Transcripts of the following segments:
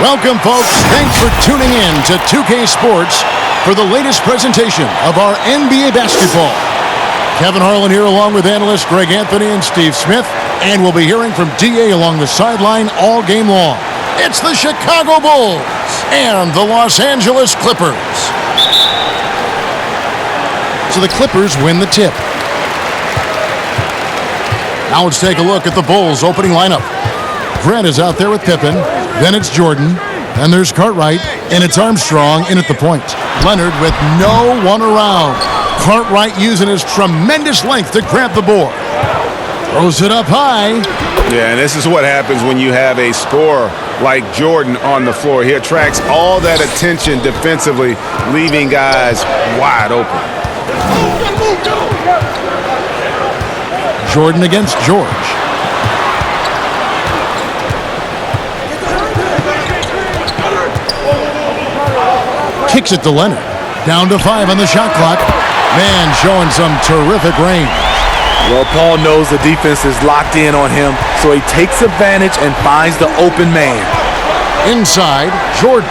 Welcome, folks. Thanks for tuning in to 2K Sports for the latest presentation of our NBA basketball. Kevin Harlan here along with analysts Greg Anthony and Steve Smith, and we'll be hearing from DA along the sideline all game long. It's the Chicago Bulls and the Los Angeles Clippers. So the Clippers win the tip. Now let's take a look at the Bulls' opening lineup. Grant is out there with Pippen. Then it's Jordan. Then there's Cartwright. And it's Armstrong in at the point. Leonard with no one around. Cartwright using his tremendous length to grab the board. Throws it up high. Yeah, and this is what happens when you have a scorer like Jordan on the floor. He attracts all that attention defensively, leaving guys wide open. Jordan against George. Kicks it to Leonard. Down to 5 on the shot clock. Man showing some terrific range. Well, Paul knows the defense is locked in on him, so he takes advantage and finds the open man. Inside, Jordan.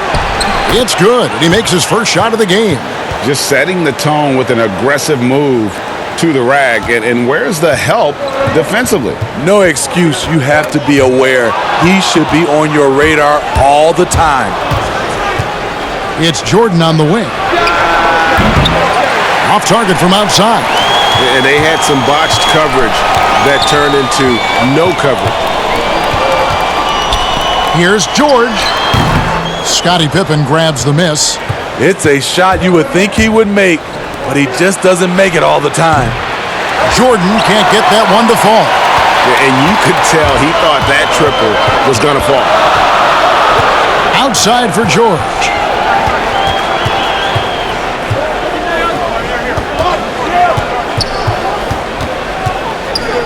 It's good, and he makes his first shot of the game. Just setting the tone with an aggressive move to the rack. And where's the help defensively? No excuse. You have to be aware. He should be on your radar all the time. It's Jordan on the wing. Off target from outside. And they had some botched coverage that turned into no coverage. Here's George. Scottie Pippen grabs the miss. It's a shot you would think he would make, but he just doesn't make it all the time. Jordan can't get that one to fall. And you could tell he thought that triple was going to fall. Outside for George.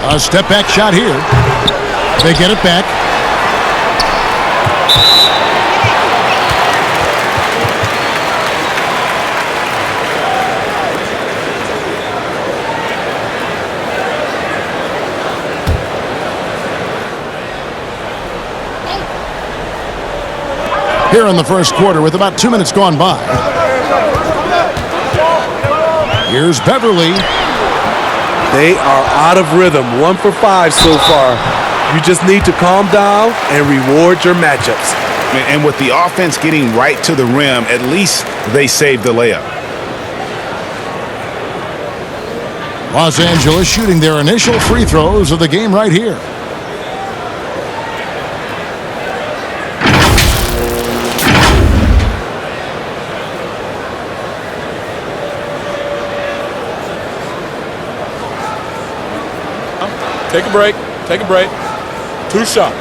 A step-back shot here. They get it back. Here in the first quarter with about 2 minutes gone by. Here's Beverly. They are out of rhythm, 1 for 5 so far. You just need to calm down and reward your matchups. And with the offense getting right to the rim, at least they saved the layup. Los Angeles shooting their initial free throws of the game right here. Take a break. Take a break. 2 shots.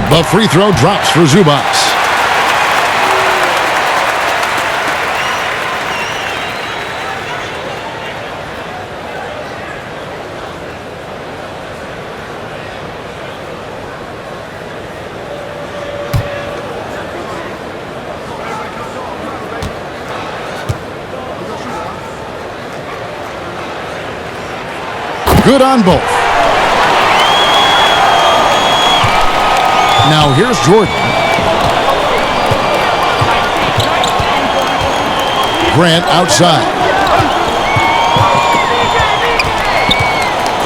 The free throw drops for Zubac. Good on both. Now here's Jordan. Grant outside.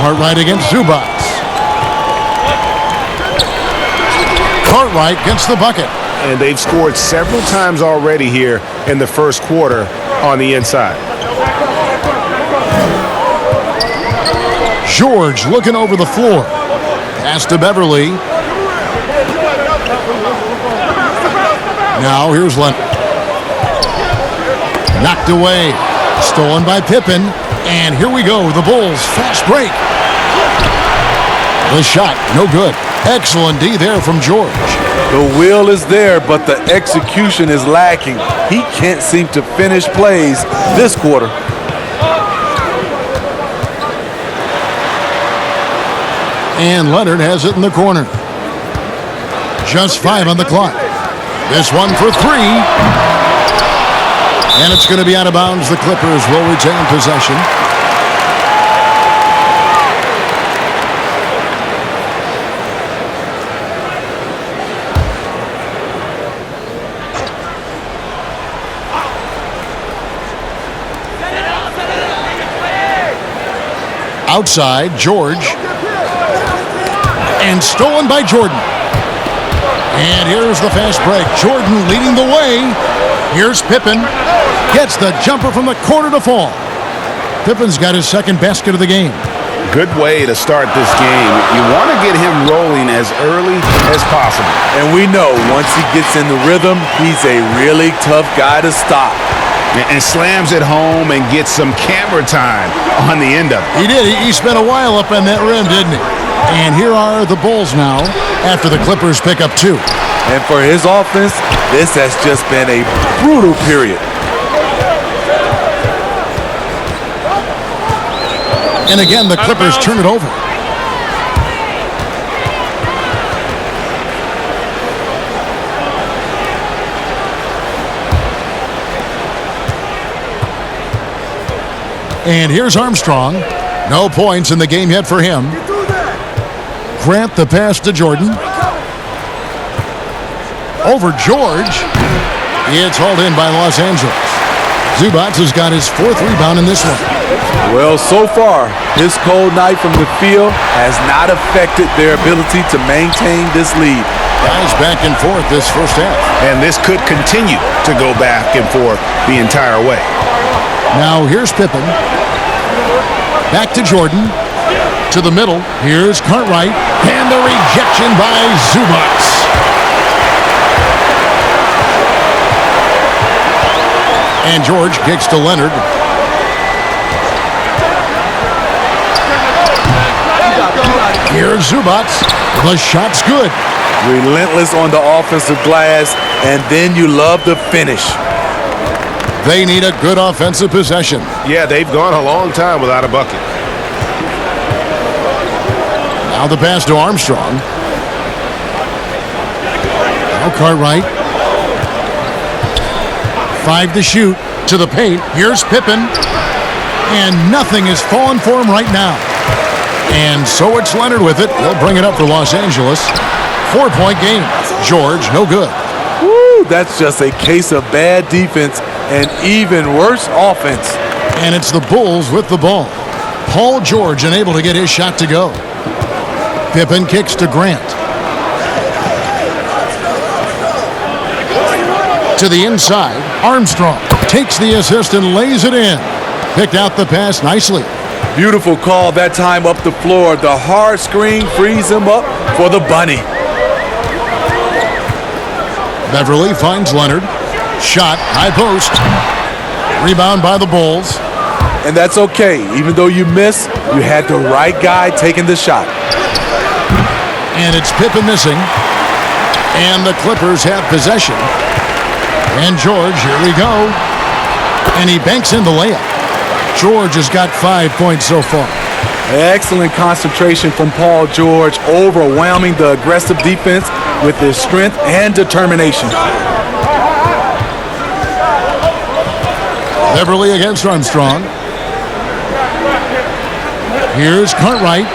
Cartwright against Zubac. Cartwright gets the bucket. And they've scored several times already here in the first quarter on the inside. George looking over the floor. Pass to Beverly. Now here's Leonard. Knocked away. Stolen by Pippen. And here we go. The Bulls fast break. The shot, no good. Excellent D there from George. The will is there, but the execution is lacking. He can't seem to finish plays this quarter. And Leonard has it in the corner. Just 5 on the clock. This one for 3. And it's going to be out of bounds. The Clippers will retain possession. Outside, George. And stolen by Jordan. And here's the fast break. Jordan leading the way. Here's Pippen. Gets the jumper from the corner to fall. Pippen's got his second basket of the game. Good way to start this game. You want to get him rolling as early as possible. And we know once he gets in the rhythm, he's a really tough guy to stop. And slams it home and gets some camera time on the end of it. He did. He spent a while up on that rim, didn't he? And here are the Bulls now after the Clippers pick up 2. And for his offense, this has just been a brutal period. And again, the Clippers turn it over. And here's Armstrong. No points in the game yet for him. Grant the pass to Jordan. Over George. It's hauled in by Los Angeles. Zubac has got his 4th rebound in this one. Well, so far, this cold night from the field has not affected their ability to maintain this lead. Guys back and forth this first half. And this could continue to go back and forth the entire way. Now here's Pippen. Back to Jordan. To the middle. Here's Cartwright. And the rejection by Zubac. And George kicks to Leonard. Here's Zubac. The shot's good. Relentless on the offensive glass, and then you love the finish. They need a good offensive possession. Yeah, they've gone a long time without a bucket. Now the pass to Armstrong. Now Cartwright. 5 to shoot. To the paint. Here's Pippen. And nothing is falling for him right now. And so it's Leonard with it. They'll bring it up for Los Angeles. 4-point game. George, no good. Woo, that's just a case of bad defense and even worse offense. And it's the Bulls with the ball. Paul George unable to get his shot to go. Pippen kicks to Grant. To the inside. Armstrong takes the assist and lays it in. Picked out the pass nicely. Beautiful call that time up the floor. The hard screen frees him up for the bunny. Beverly finds Leonard. Shot, high post. Rebound by the Bulls. And that's okay. Even though you miss, you had the right guy taking the shot. And it's Pippen missing. And the Clippers have possession. And George, here we go. And he banks in the layup. George has got 5 points so far. Excellent concentration from Paul George, overwhelming the aggressive defense with his strength and determination. Beverly against Armstrong. Here's Cartwright.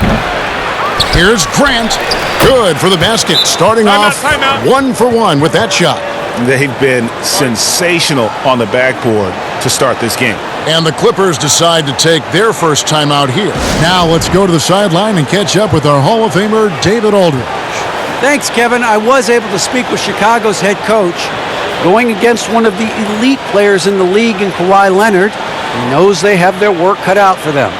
Here's Grant. Good for the basket. Starting off 1 for 1 with that shot. They've been sensational on the backboard to start this game. And the Clippers decide to take their first timeout here. Now let's go to the sideline and catch up with our Hall of Famer, David Aldridge. Thanks, Kevin. I was able to speak with Chicago's head coach. Going against one of the elite players in the league in Kawhi Leonard, he knows they have their work cut out for them.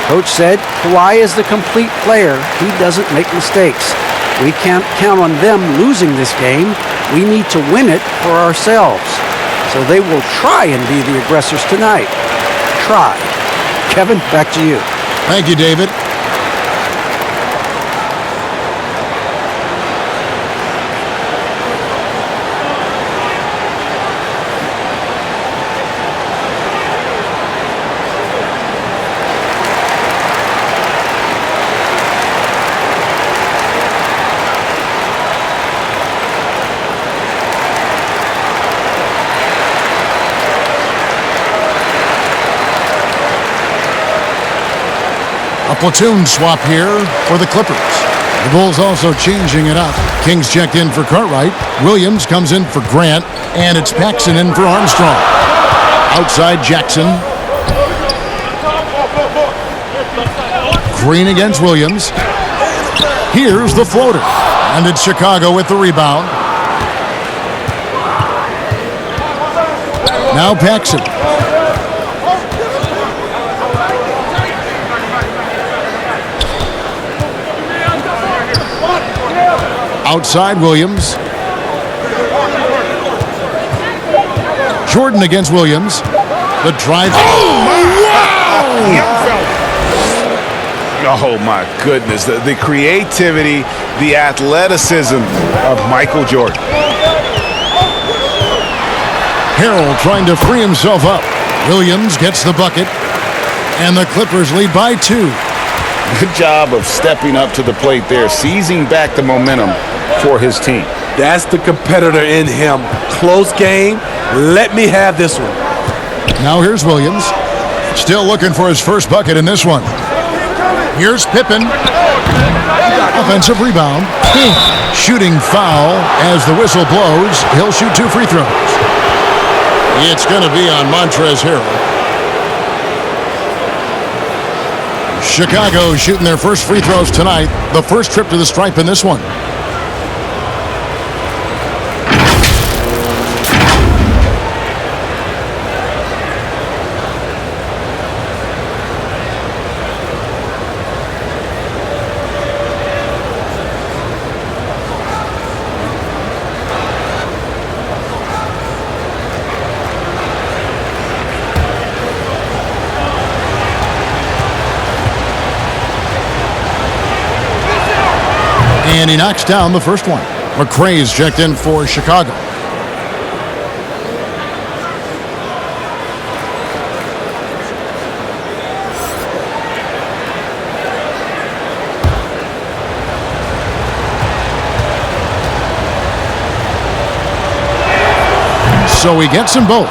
Coach said, Kawhi is the complete player. He doesn't make mistakes. We can't count on them losing this game. We need to win it for ourselves. So they will try and be the aggressors tonight. Try. Kevin, back to you. Thank you, David. platoon swap here for the Clippers. The Bulls also changing it up. Kings checked in for Cartwright. Williams comes in for Grant. And it's Paxson in for Armstrong. Outside Jackson. Green against Williams. Here's the floater. And it's Chicago with the rebound. Now Paxson. Outside Williams. Jordan against Williams. The drive. Oh, my goodness. The creativity, the athleticism of Michael Jordan. Harrell trying to free himself up. Williams gets the bucket. And the Clippers lead by 2. Good job of stepping up to the plate there, seizing back the momentum for his team. That's the competitor in him. Close game. Let me have this one. Now here's Williams. Still looking for his first bucket in this one. Here's Pippen. Offensive rebound. Shooting foul as the whistle blows. He'll shoot 2 free throws. It's going to be on Montrezl Harrell. Chicago shooting their first free throws tonight. The first trip to the stripe in this one. And he knocks down the first one. McRae's checked in for Chicago. So he gets them both.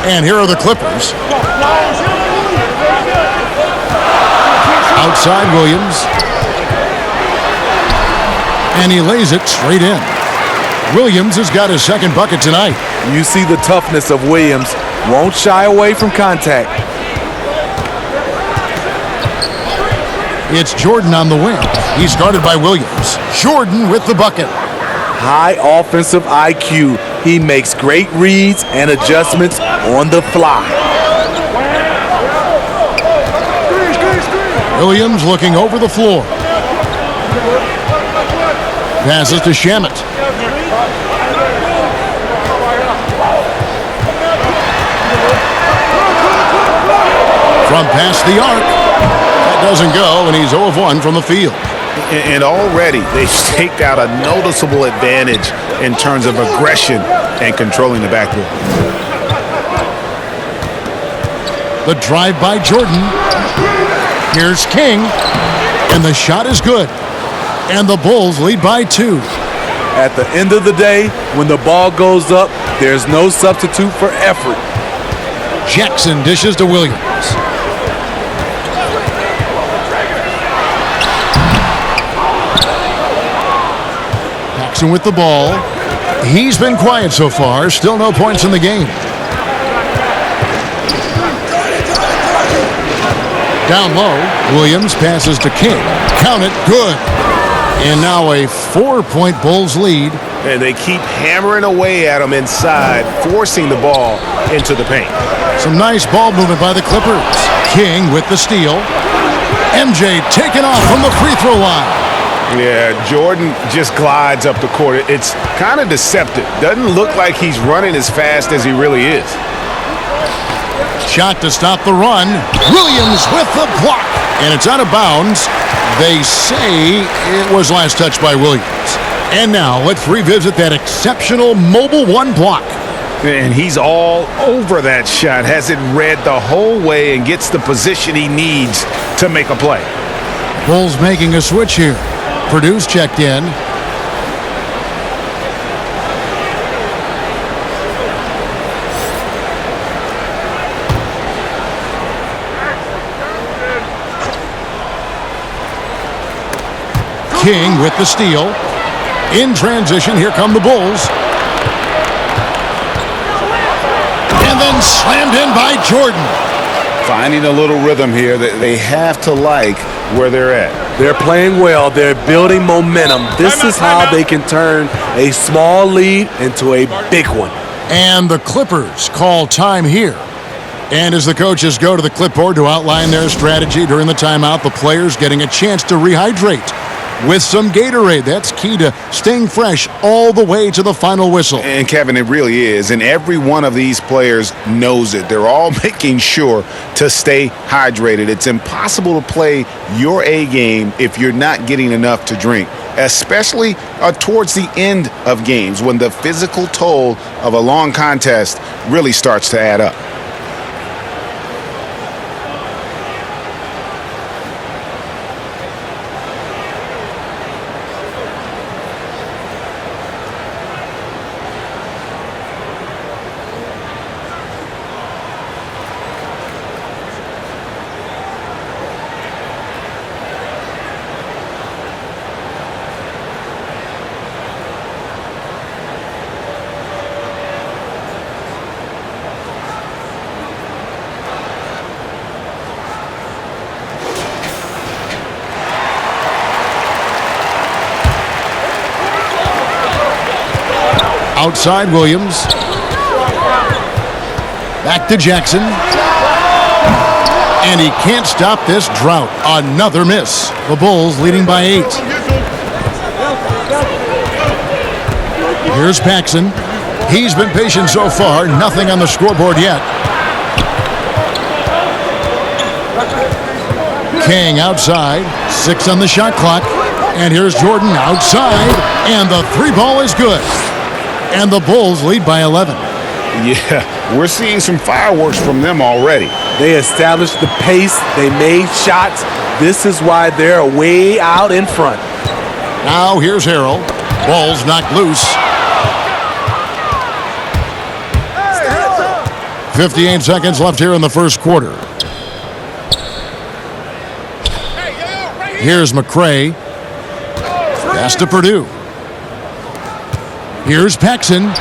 And here are the Clippers. Outside Williams. And he lays it straight in. Williams has got his second bucket tonight. You see the toughness of Williams. Won't shy away from contact. It's Jordan on the wing. He's guarded by Williams. Jordan with the bucket. High offensive IQ. He makes great reads and adjustments on the fly. Williams looking over the floor. Passes to Shamet. From past the arc. That doesn't go, and he's 0 of 1 from the field. And already they've staked out a noticeable advantage in terms of aggression and controlling the backboard. The drive by Jordan. Here's King, and the shot is good. And the Bulls lead by 2. At the end of the day, when the ball goes up, there's no substitute for effort. Jackson dishes to Williams. Paxson with the ball. He's been quiet so far. Still no points in the game. Down low, Williams passes to King. Count it, good. And now a 4-point Bulls lead. And they keep hammering away at him inside, forcing the ball into the paint. Some nice ball movement by the Clippers. King with the steal. MJ taken off from the free throw line. Yeah, Jordan just glides up the court. It's kind of deceptive. Doesn't look like he's running as fast as he really is. Shot to stop the run. Williams with the block. And it's out of bounds. They say it was last touched by Williams. And now let's revisit that exceptional mobile 1 block. And he's all over that shot. Has it read the whole way and gets the position he needs to make a play. Bulls making a switch here. Purdue's checked in. King with the steal. In transition, here come the Bulls. And then slammed in by Jordan. Finding a little rhythm here that they have to like where they're at. They're playing well. They're building momentum. This is how they can turn a small lead into a big one. And the Clippers call time here. And as the coaches go to the clipboard to outline their strategy during the timeout, the players getting a chance to rehydrate with some Gatorade. That's key to staying fresh all the way to the final whistle. And Kevin, it really is. And every one of these players knows it. They're all making sure to stay hydrated. It's impossible to play your A game if you're not getting enough to drink, especially towards the end of games when the physical toll of a long contest really starts to add up. Outside Williams. Back to Jackson. And he can't stop this drought. Another miss. The Bulls leading by 8. Here's Paxson. He's been patient so far. Nothing on the scoreboard yet. King outside. 6 on the shot clock. And here's Jordan outside. And the 3-ball is good. And the Bulls lead by 11. Yeah, we're seeing some fireworks from them already. They established the pace. They made shots. This is why they're way out in front. Now here's Harrell. Ball's knocked loose. 58 seconds left here in the first quarter. Here's McCray. Pass to Purdue. Here's Paxson.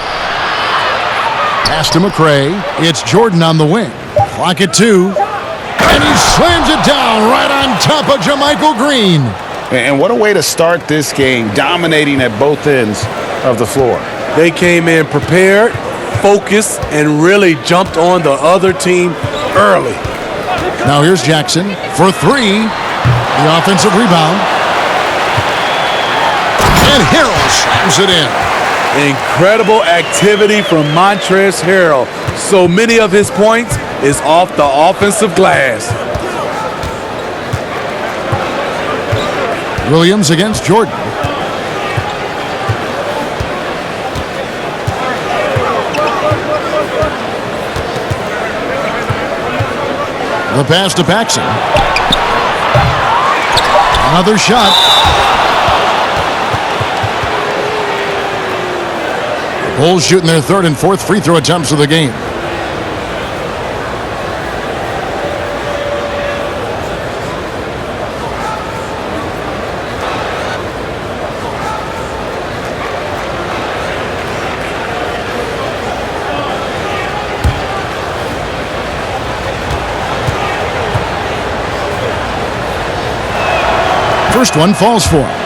Pass to McCray. It's Jordan on the wing. Clock at 2. And he slams it down right on top of JaMychal Green. And what a way to start this game, dominating at both ends of the floor. They came in prepared, focused, and really jumped on the other team early. Now here's Jackson for 3. The offensive rebound. And Harrell slams it in. Incredible activity from Montrezl Harrell. So many of his points is off the offensive glass. Williams against Jordan. The pass to Paxson. Another shot. Bulls shooting their 3rd and 4th free throw attempts of the game. First one falls for him.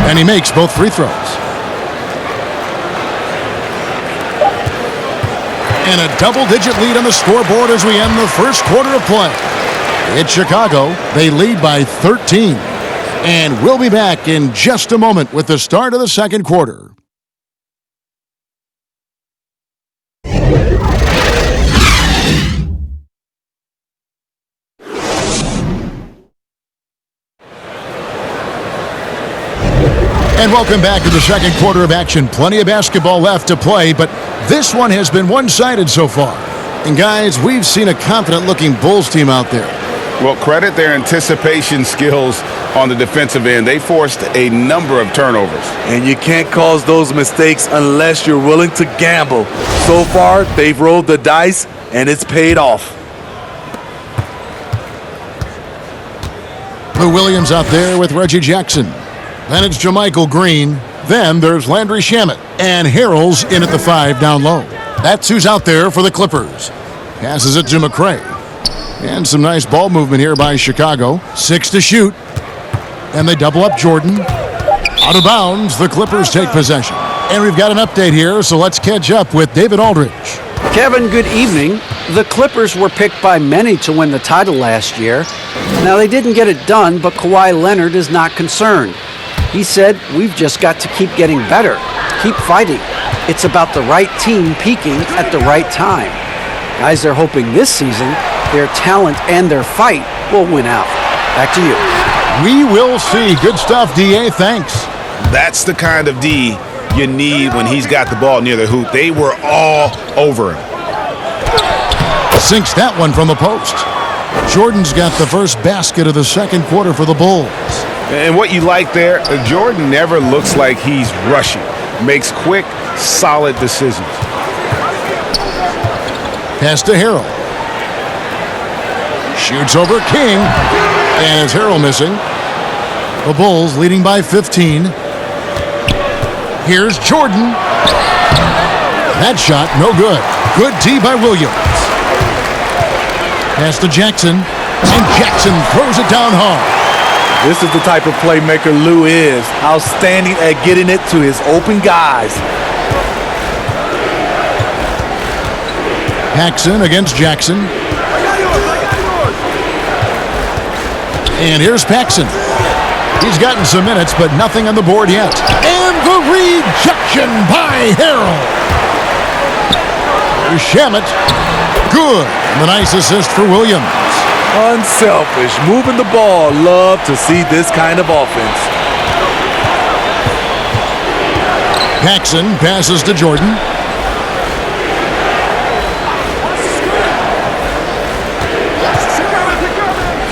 And he makes both free throws. And a double-digit lead on the scoreboard as we end the first quarter of play. It's Chicago. They lead by 13. And we'll be back in just a moment with the start of the second quarter. And welcome back to the second quarter of action. Plenty of basketball left to play, but this one has been one-sided so far. And guys, we've seen a confident-looking Bulls team out there. Well, credit their anticipation skills on the defensive end. They forced a number of turnovers. And you can't cause those mistakes unless you're willing to gamble. So far, they've rolled the dice, and it's paid off. Lou Williams out there with Reggie Jackson. Then it's JaMychal Green. Then there's Landry Shamet. And Harrell's in at the 5 down low. That's who's out there for the Clippers. Passes it to McRae. And some nice ball movement here by Chicago. 6 to shoot. And they double up Jordan. Out of bounds, the Clippers take possession. And we've got an update here, so let's catch up with David Aldridge. Kevin, good evening. The Clippers were picked by many to win the title last year. Now, they didn't get it done, but Kawhi Leonard is not concerned. He said, "We've just got to keep getting better, keep fighting. It's about the right team peaking at the right time." Guys are hoping this season their talent and their fight will win out. Back to you. We will see. Good stuff, D.A. Thanks. That's the kind of D you need when he's got the ball near the hoop. They were all over him. Sinks that one from the post. Jordan's got the first basket of the second quarter for the Bulls. And what you like there, Jordan never looks like he's rushing. Makes quick, solid decisions. Pass to Harrell. Shoots over King. And it's Harrell missing. The Bulls leading by 15. Here's Jordan. That shot, no good. Good D by Williams. Pass to Jackson. And Jackson throws it down hard. This is the type of playmaker Lou is. Outstanding at getting it to his open guys. Paxson against Jackson. And here's Paxson. He's gotten some minutes, but nothing on the board yet. And the rejection by Harrell. Here's Shamet. Good. And the nice assist for Williams. Unselfish, moving the ball. Love to see this kind of offense. Paxson passes to Jordan.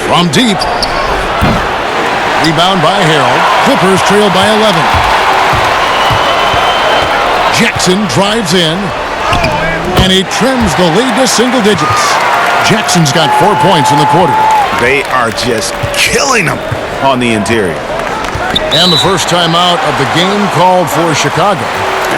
From deep. Rebound by Harrell. Clippers trail by 11. Jackson drives in. And he trims the lead to single digits. Jackson's got 4 points in the quarter. They are just killing them on the interior. And the first timeout of the game called for Chicago.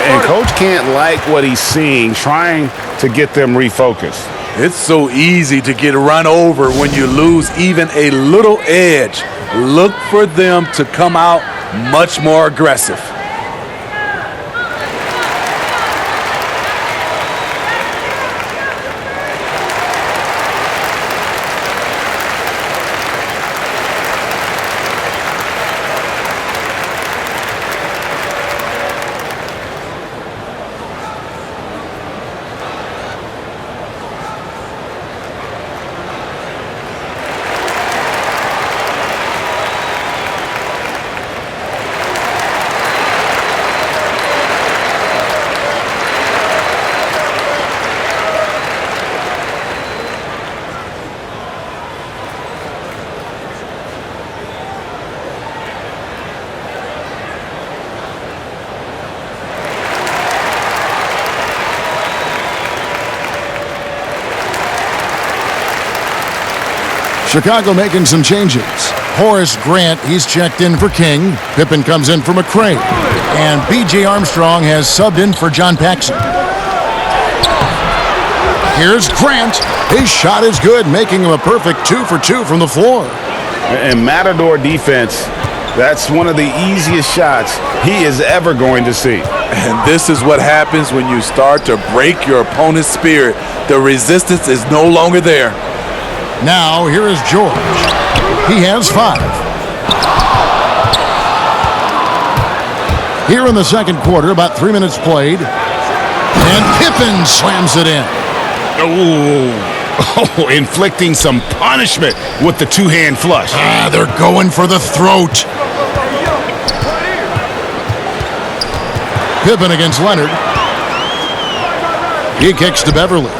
And Coach can't like what he's seeing, trying to get them refocused. It's so easy to get run over when you lose even a little edge. Look for them to come out much more aggressive. Chicago making some changes. Horace Grant, he's checked in for King. Pippen comes in for McRae. And B.J. Armstrong has subbed in for John Paxson. Here's Grant. His shot is good, making him a perfect 2 for 2 from the floor. And Matador defense, that's one of the easiest shots he is ever going to see. And this is what happens when you start to break your opponent's spirit. The resistance is no longer there. Now, here is George. He has 5. Here in the second quarter, about 3 minutes played. And Pippen slams it in. Oh, inflicting some punishment with the two-hand flush. They're going for the throat. Pippen against Leonard. He kicks to Beverly.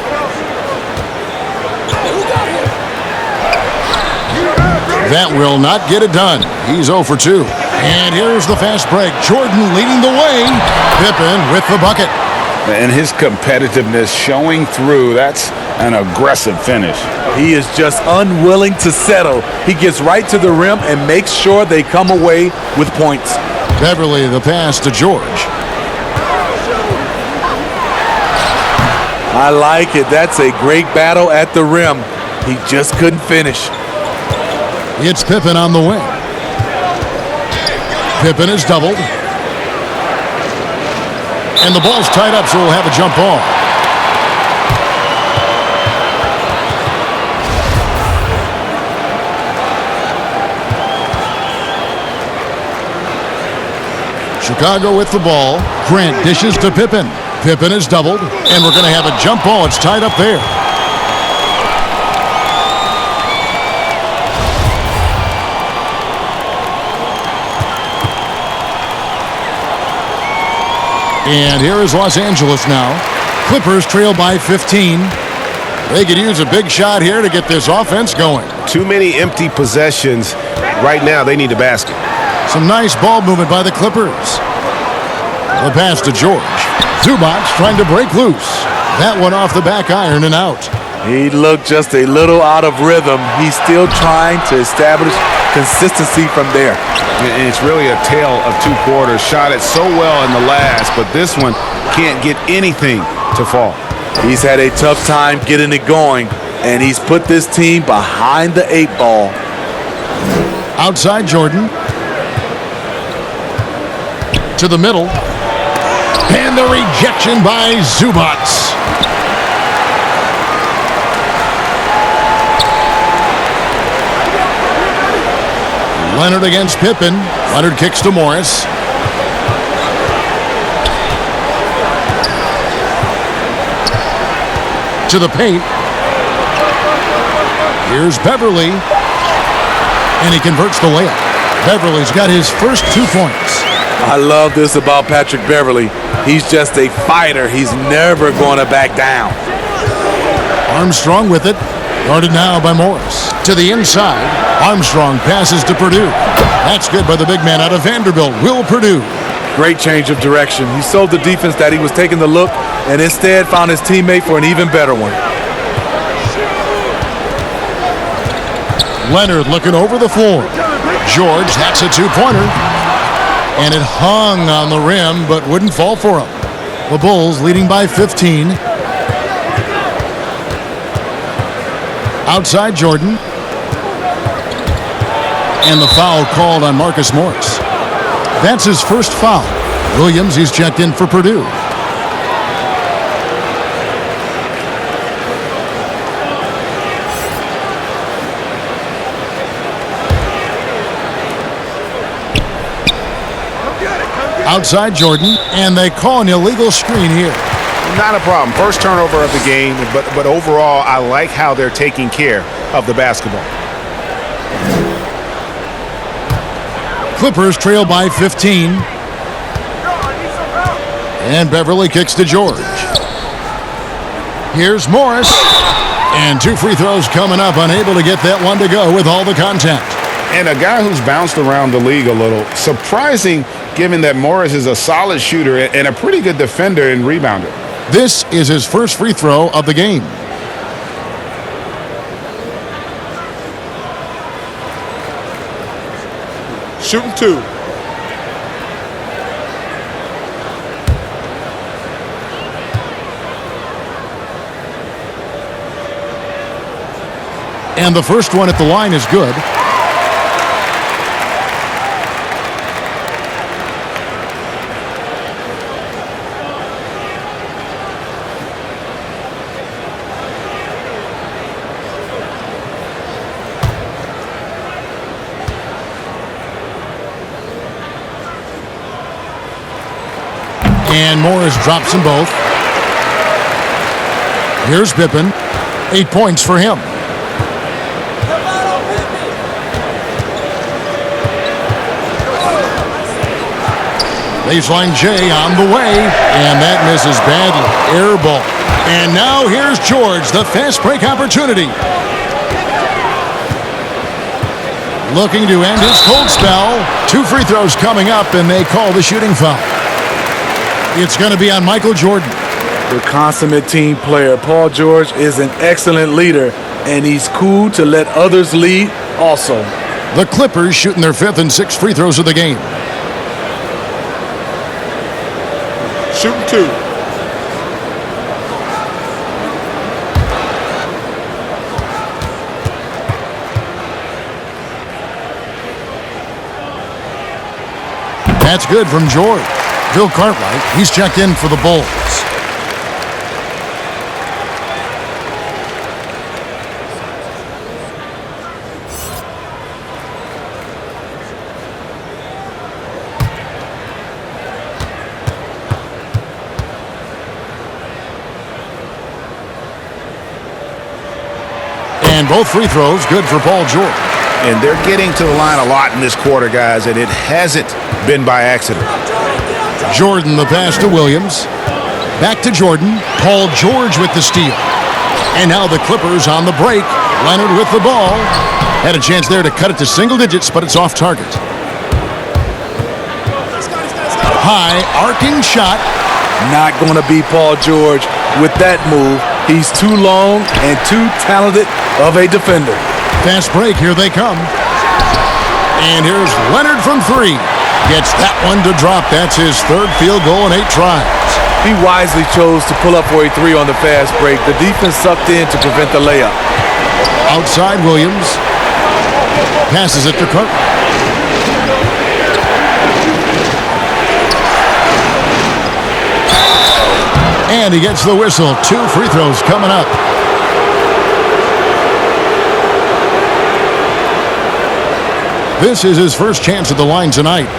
That will not get it done. He's 0 for 2. And here's the fast break. Jordan leading the way. Pippen with the bucket. And his competitiveness showing through. That's an aggressive finish. He is just unwilling to settle. He gets right to the rim and makes sure they come away with points. Beverly the pass to George. I like it. That's a great battle at the rim. He just couldn't finish. It's Pippen on the wing. Pippen is doubled. And the ball's tied up, so we'll have a jump ball. Chicago with the ball. Grant dishes to Pippen. Pippen is doubled, and we're going to have a jump ball. It's tied up there. And here is Los Angeles now. Clippers trail by 15. They could use a big shot here to get this offense going. Too many empty possessions. Right now, they need a basket. Some nice ball movement by the Clippers. The pass to George. Zubac trying to break loose. That one off the back iron and out. He looked just a little out of rhythm. He's still trying to establish consistency from there. And it's really a tale of two quarters. Shot it so well in the last, but this one can't get anything to fall. He's had a tough time getting it going, and he's put this team behind the 8 ball. Outside Jordan. To the middle. And the rejection by Zubac. Leonard against Pippen. Leonard kicks to Morris. To the paint. Here's Beverly. And he converts the layup. Beverly's got his first 2 points. I love this about Patrick Beverly. He's just a fighter. He's never going to back down. Armstrong with it. Guarded now by Morris. To the inside. Armstrong passes to Purdue. That's good by the big man out of Vanderbilt, Will Purdue. Great change of direction. He sold the defense that he was taking the look and instead found his teammate for an even better one. Leonard looking over the floor. George, that's a 2-pointer. And it hung on the rim, but wouldn't fall for him. The Bulls leading by 15. Outside Jordan. And the foul called on Marcus Morris. That's his first foul. Williams, he's checked in for Purdue. Outside Jordan, and they call an illegal screen here. Not a problem. First turnover of the game, but overall, I like how they're taking care of the basketball. Clippers trail by 15. And Beverly kicks to George. Here's Morris. And 2 free throws coming up, unable to get that one to go with all the contact. And a guy who's bounced around the league a little. Surprising, given that Morris is a solid shooter and a pretty good defender and rebounder. This is his first free throw of the game. Shooting 2. And the first one at the line is good. And Morris drops them both. Here's Pippen. 8 points for him. Baseline J on the way, and that misses badly. Air ball. And now here's George, the fast break opportunity. looking to end his cold spell. 2 free throws coming up, and they call the shooting foul. It's going to be on Michael Jordan. The consummate team player, Paul George, is an excellent leader, and he's cool to let others lead also. The Clippers shooting their 5th and 6th free throws of the game. Shooting 2. That's good from George. Bill Cartwright, he's checked in for the Bulls. And both free throws good for Paul George. And they're getting to the line a lot in this quarter, guys, and it hasn't been by accident. Jordan the pass to Williams. Back to Jordan. Paul George with the steal. And now the Clippers on the break. Leonard with the ball. Had a chance there to cut it to single digits, but it's off target. High arcing shot. Not going to be Paul George with that move. He's too long and too talented of a defender. Fast break, here they come. And here's Leonard from 3. Gets that one to drop. That's his 3rd field goal in 8 tries. He wisely chose to pull up for a 3 on the fast break. The defense sucked in to prevent the layup. Outside Williams. Passes it to Cook. And he gets the whistle. 2 free throws coming up. This is his first chance at the line tonight.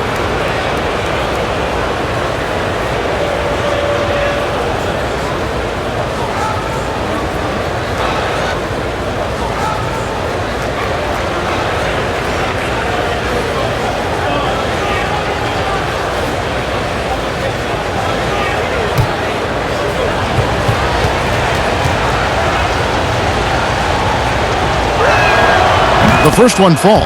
The first one falls.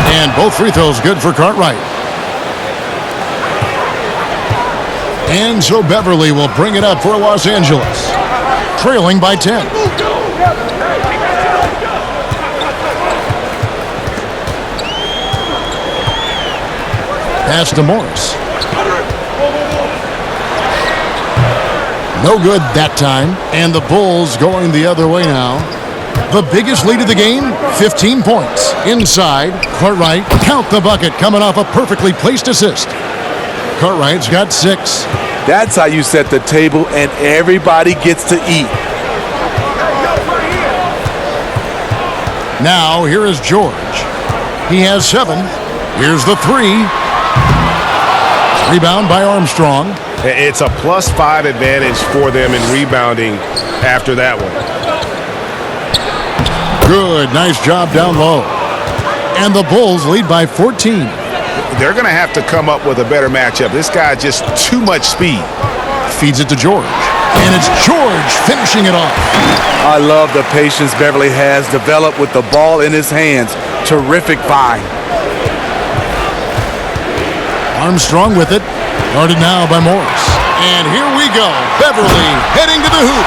And both free throws good for Cartwright. And so Beverly will bring it up for Los Angeles, trailing by 10. Pass to Morris. No good that time. And the Bulls going the other way now. The biggest lead of the game, 15 points. Inside, Cartwright, count the bucket, coming off a perfectly placed assist. Cartwright's got 6. That's how you set the table and everybody gets to eat. Now, here is George. He has 7. Here's the 3. Rebound by Armstrong. It's a +5 advantage for them in rebounding after that one. Good, nice job down low. And the Bulls lead by 14. They're going to have to come up with a better matchup. This guy just too much speed. Feeds it to George. And it's George finishing it off. I love the patience Beverly has developed with the ball in his hands. Terrific find. Armstrong with it. Guarded now by Morris. And here we go. Beverly heading to the hoop.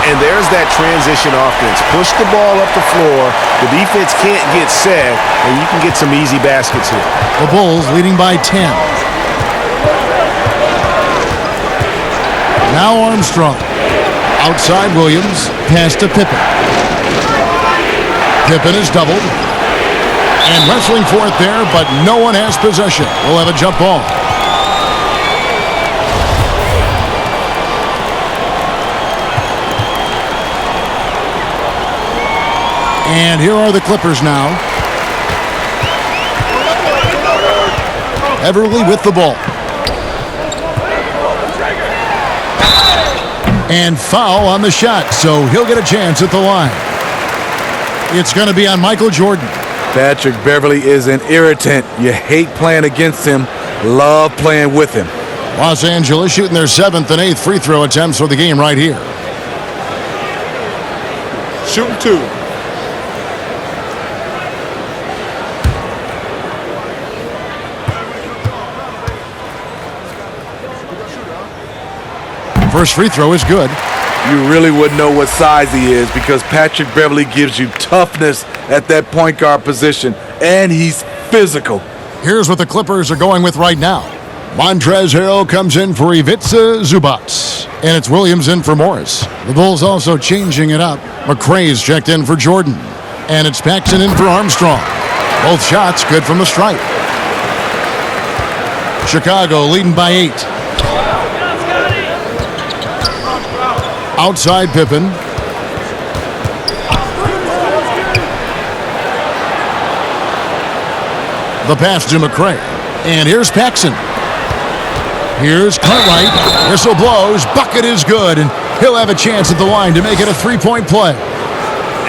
And there's that transition offense. Push the ball up the floor. The defense can't get set, and you can get some easy baskets here. The Bulls leading by 10. Now Armstrong. Outside Williams. Pass to Pippen. Pippen is doubled. And wrestling for it there, but no one has possession. We'll have a jump ball. And here are the Clippers now. Beverly with the ball. And foul on the shot, so he'll get a chance at the line. It's going to be on Michael Jordan. Patrick Beverly is an irritant. You hate playing against him, love playing with him. Los Angeles shooting their 7th and 8th free throw attempts for the game right here. Shooting 2. First free throw is good. You really wouldn't know what size he is because Patrick Beverly gives you toughness at that point guard position, and he's physical. Here's what the Clippers are going with right now. Montrezl Harrell comes in for Ivica Zubac, and it's Williams in for Morris. The Bulls also changing it up. McRae's checked in for Jordan, and it's Paxson in for Armstrong. Both shots good from the stripe. Chicago leading by 8. Outside Pippen. The pass to McRae. And here's Paxson. Here's Cartwright. Whistle blows. Bucket is good. And he'll have a chance at the line to make it a three-point play.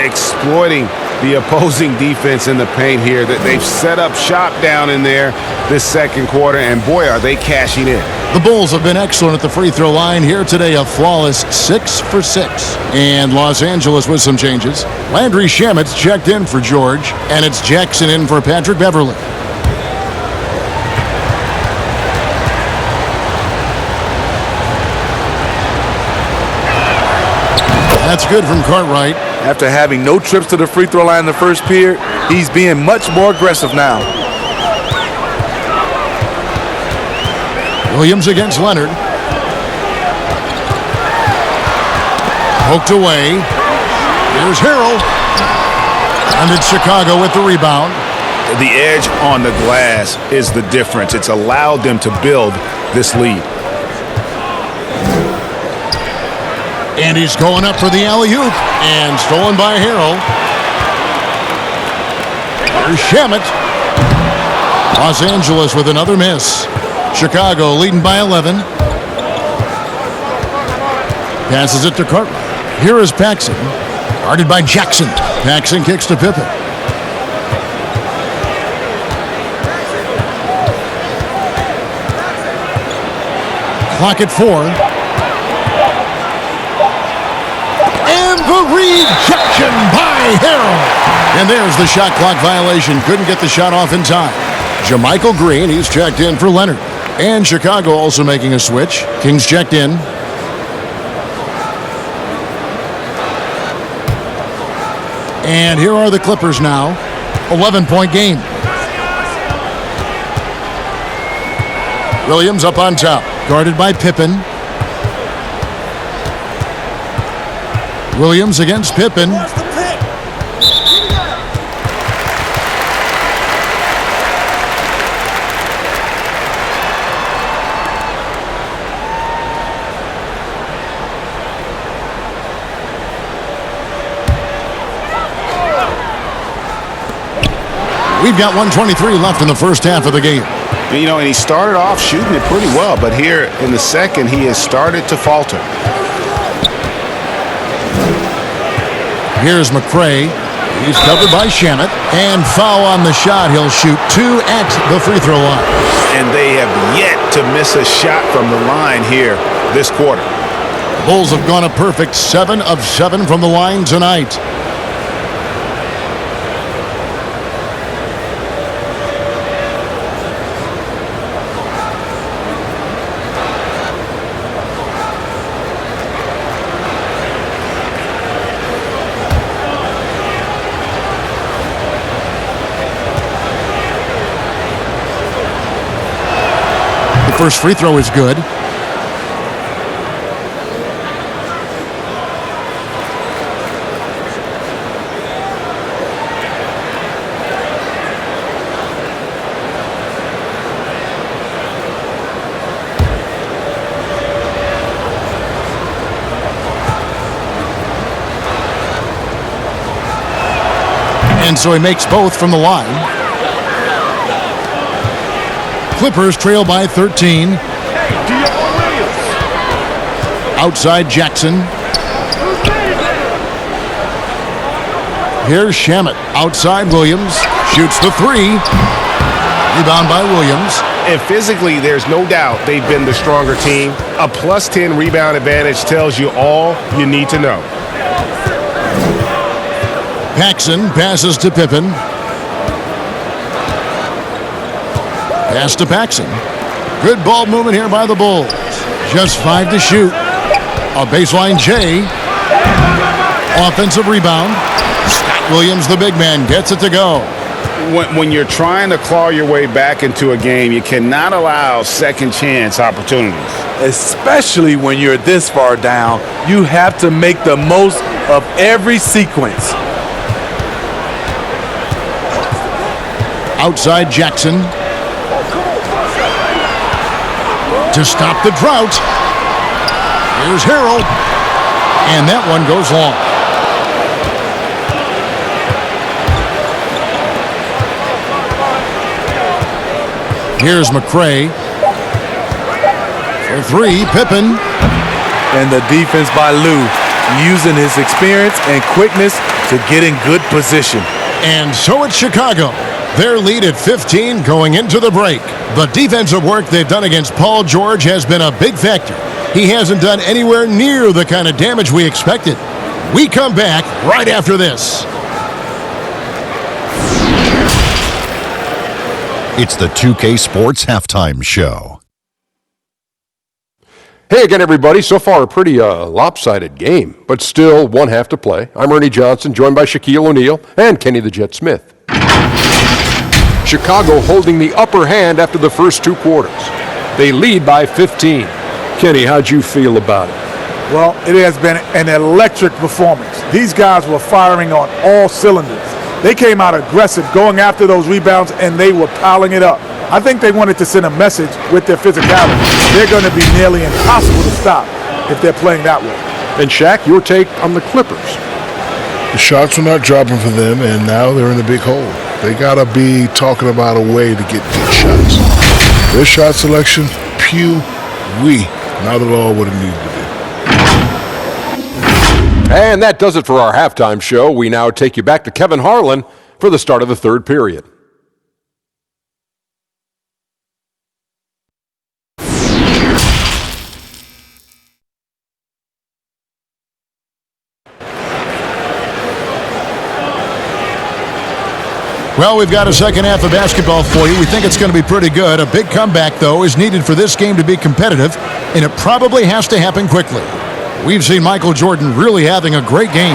Exploiting the opposing defense in the paint here. That they've set up shop down in there this second quarter. And boy, are they cashing in. The Bulls have been excellent at the free throw line here today, a flawless 6 for 6. And Los Angeles with some changes. Landry Shamet's checked in for George, and it's Jackson in for Patrick Beverly. That's good from Cartwright. After having no trips to the free throw line in the first period, he's being much more aggressive now. Williams against Leonard. Poked away. Here's Harrell. And it's Chicago with the rebound. The edge on the glass is the difference. It's allowed them to build this lead. And he's going up for the alley-oop. And stolen by Harrell. Here's Shamet. Los Angeles with another miss. Chicago leading by 11. Passes it to Cartwright. Here is Paxson. Guarded by Jackson. Paxson kicks to Pippen. Clock at 4. And the rejection by Harrell. And there's the shot clock violation. Couldn't get the shot off in time. JaMychal Green, he's checked in for Leonard. And Chicago also making a switch. Kings checked in. And here are the Clippers now. 11-point game. Williams up on top. Guarded by Pippen. Williams against Pippen. We've got 1:23 left in the first half of the game. You know, and he started off shooting it pretty well, but here in the second, he has started to falter. Here's McRae. He's covered by Shamet. And foul on the shot. He'll shoot 2 at the free throw line. And they have yet to miss a shot from the line here this quarter. Bulls have gone a perfect 7 of 7 from the line tonight. First free throw is good. And so he makes both from the line. Clippers trail by 13. Outside Jackson. Here's Shamet. Outside Williams. Shoots the three. Rebound by Williams. And physically, there's no doubt they've been the stronger team. A plus 10 rebound advantage tells you all you need to know. Paxson passes to Pippen. Pass to Paxson. Good ball movement here by the Bulls. Just 5 to shoot. A baseline J. Offensive rebound. Williams, the big man, gets it to go. When you're trying to claw your way back into a game, you cannot allow second chance opportunities. Especially when you're this far down, you have to make the most of every sequence. Outside Jackson. To stop the drought. Here's Harrell. And that one goes long. Here's McRae. For three, Pippen. And the defense by Lou, using his experience and quickness to get in good position. And so it's Chicago. Their lead at 15 going into the break. The defensive work they've done against Paul George has been a big factor. He hasn't done anywhere near the kind of damage we expected. We come back right after this. It's the 2K Sports Halftime Show. Hey again, everybody. So far, a pretty lopsided game, but still one half to play. I'm Ernie Johnson, joined by Shaquille O'Neal and Kenny the Jet Smith. Chicago holding the upper hand after the first 2 quarters. They lead by 15. Kenny, how'd you feel about it? Well, it has been an electric performance. These guys were firing on all cylinders. They came out aggressive, going after those rebounds, and they were piling it up. I think they wanted to send a message with their physicality. They're going to be nearly impossible to stop if they're playing that way. And Shaq, your take on the Clippers? The shots were not dropping for them, and now they're in a big hole. They got to be talking about a way to get good shots. Their shot selection, not at all what it needed to be. And that does it for our halftime show. We now take you back to Kevin Harlan for the start of the third period. Well, we've got a second half of basketball for you. We think it's going to be pretty good. A big comeback, though, is needed for this game to be competitive, and it probably has to happen quickly. We've seen Michael Jordan really having a great game.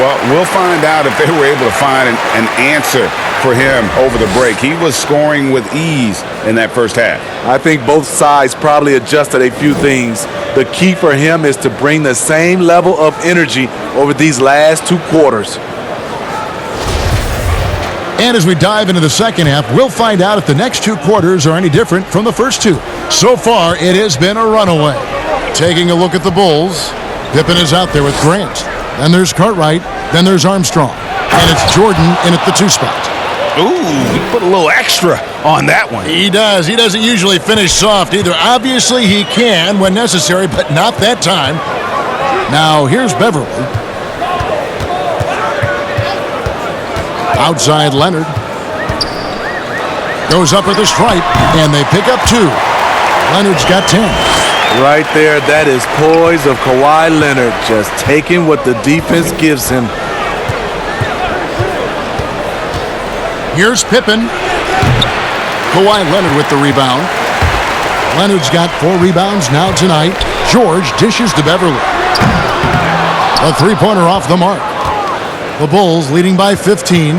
Well, we'll find out if they were able to find an answer for him over the break. He was scoring with ease in that first half. I think both sides probably adjusted a few things. The key for him is to bring the same level of energy over these last 2 quarters. And as we dive into the second half, we'll find out if the next 2 quarters are any different from the first 2. So far, it has been a runaway. Taking a look at the Bulls, Pippen is out there with Grant. Then there's Cartwright. Then there's Armstrong. And it's Jordan in at the 2 spot. Ooh, he put a little extra on that one. He does. He doesn't usually finish soft either. Obviously, he can when necessary, but not that time. Now, here's Beverly. Outside Leonard. Goes up with a stripe, and they pick up 2. Leonard's got 10. Right there, that is poise of Kawhi Leonard, just taking what the defense gives him. Here's Pippen. Kawhi Leonard with the rebound. Leonard's got 4 rebounds now tonight. George dishes to Beverly. A 3-pointer off the mark. The Bulls leading by 15.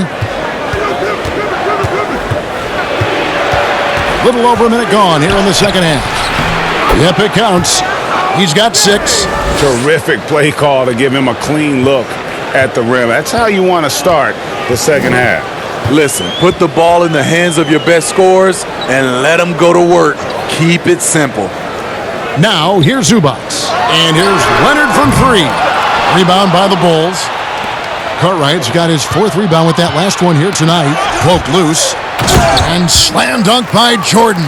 Little over a minute gone here in the second half. Yep, it counts. He's got 6. Terrific play call to give him a clean look at the rim. That's how you want to start the second half. Listen, put the ball in the hands of your best scorers and let them go to work. Keep it simple. Now, here's Zubac. And here's Leonard from 3. Rebound by the Bulls. Cartwright's got his 4th rebound with that last one here tonight. Poked loose. And slam dunk by Jordan.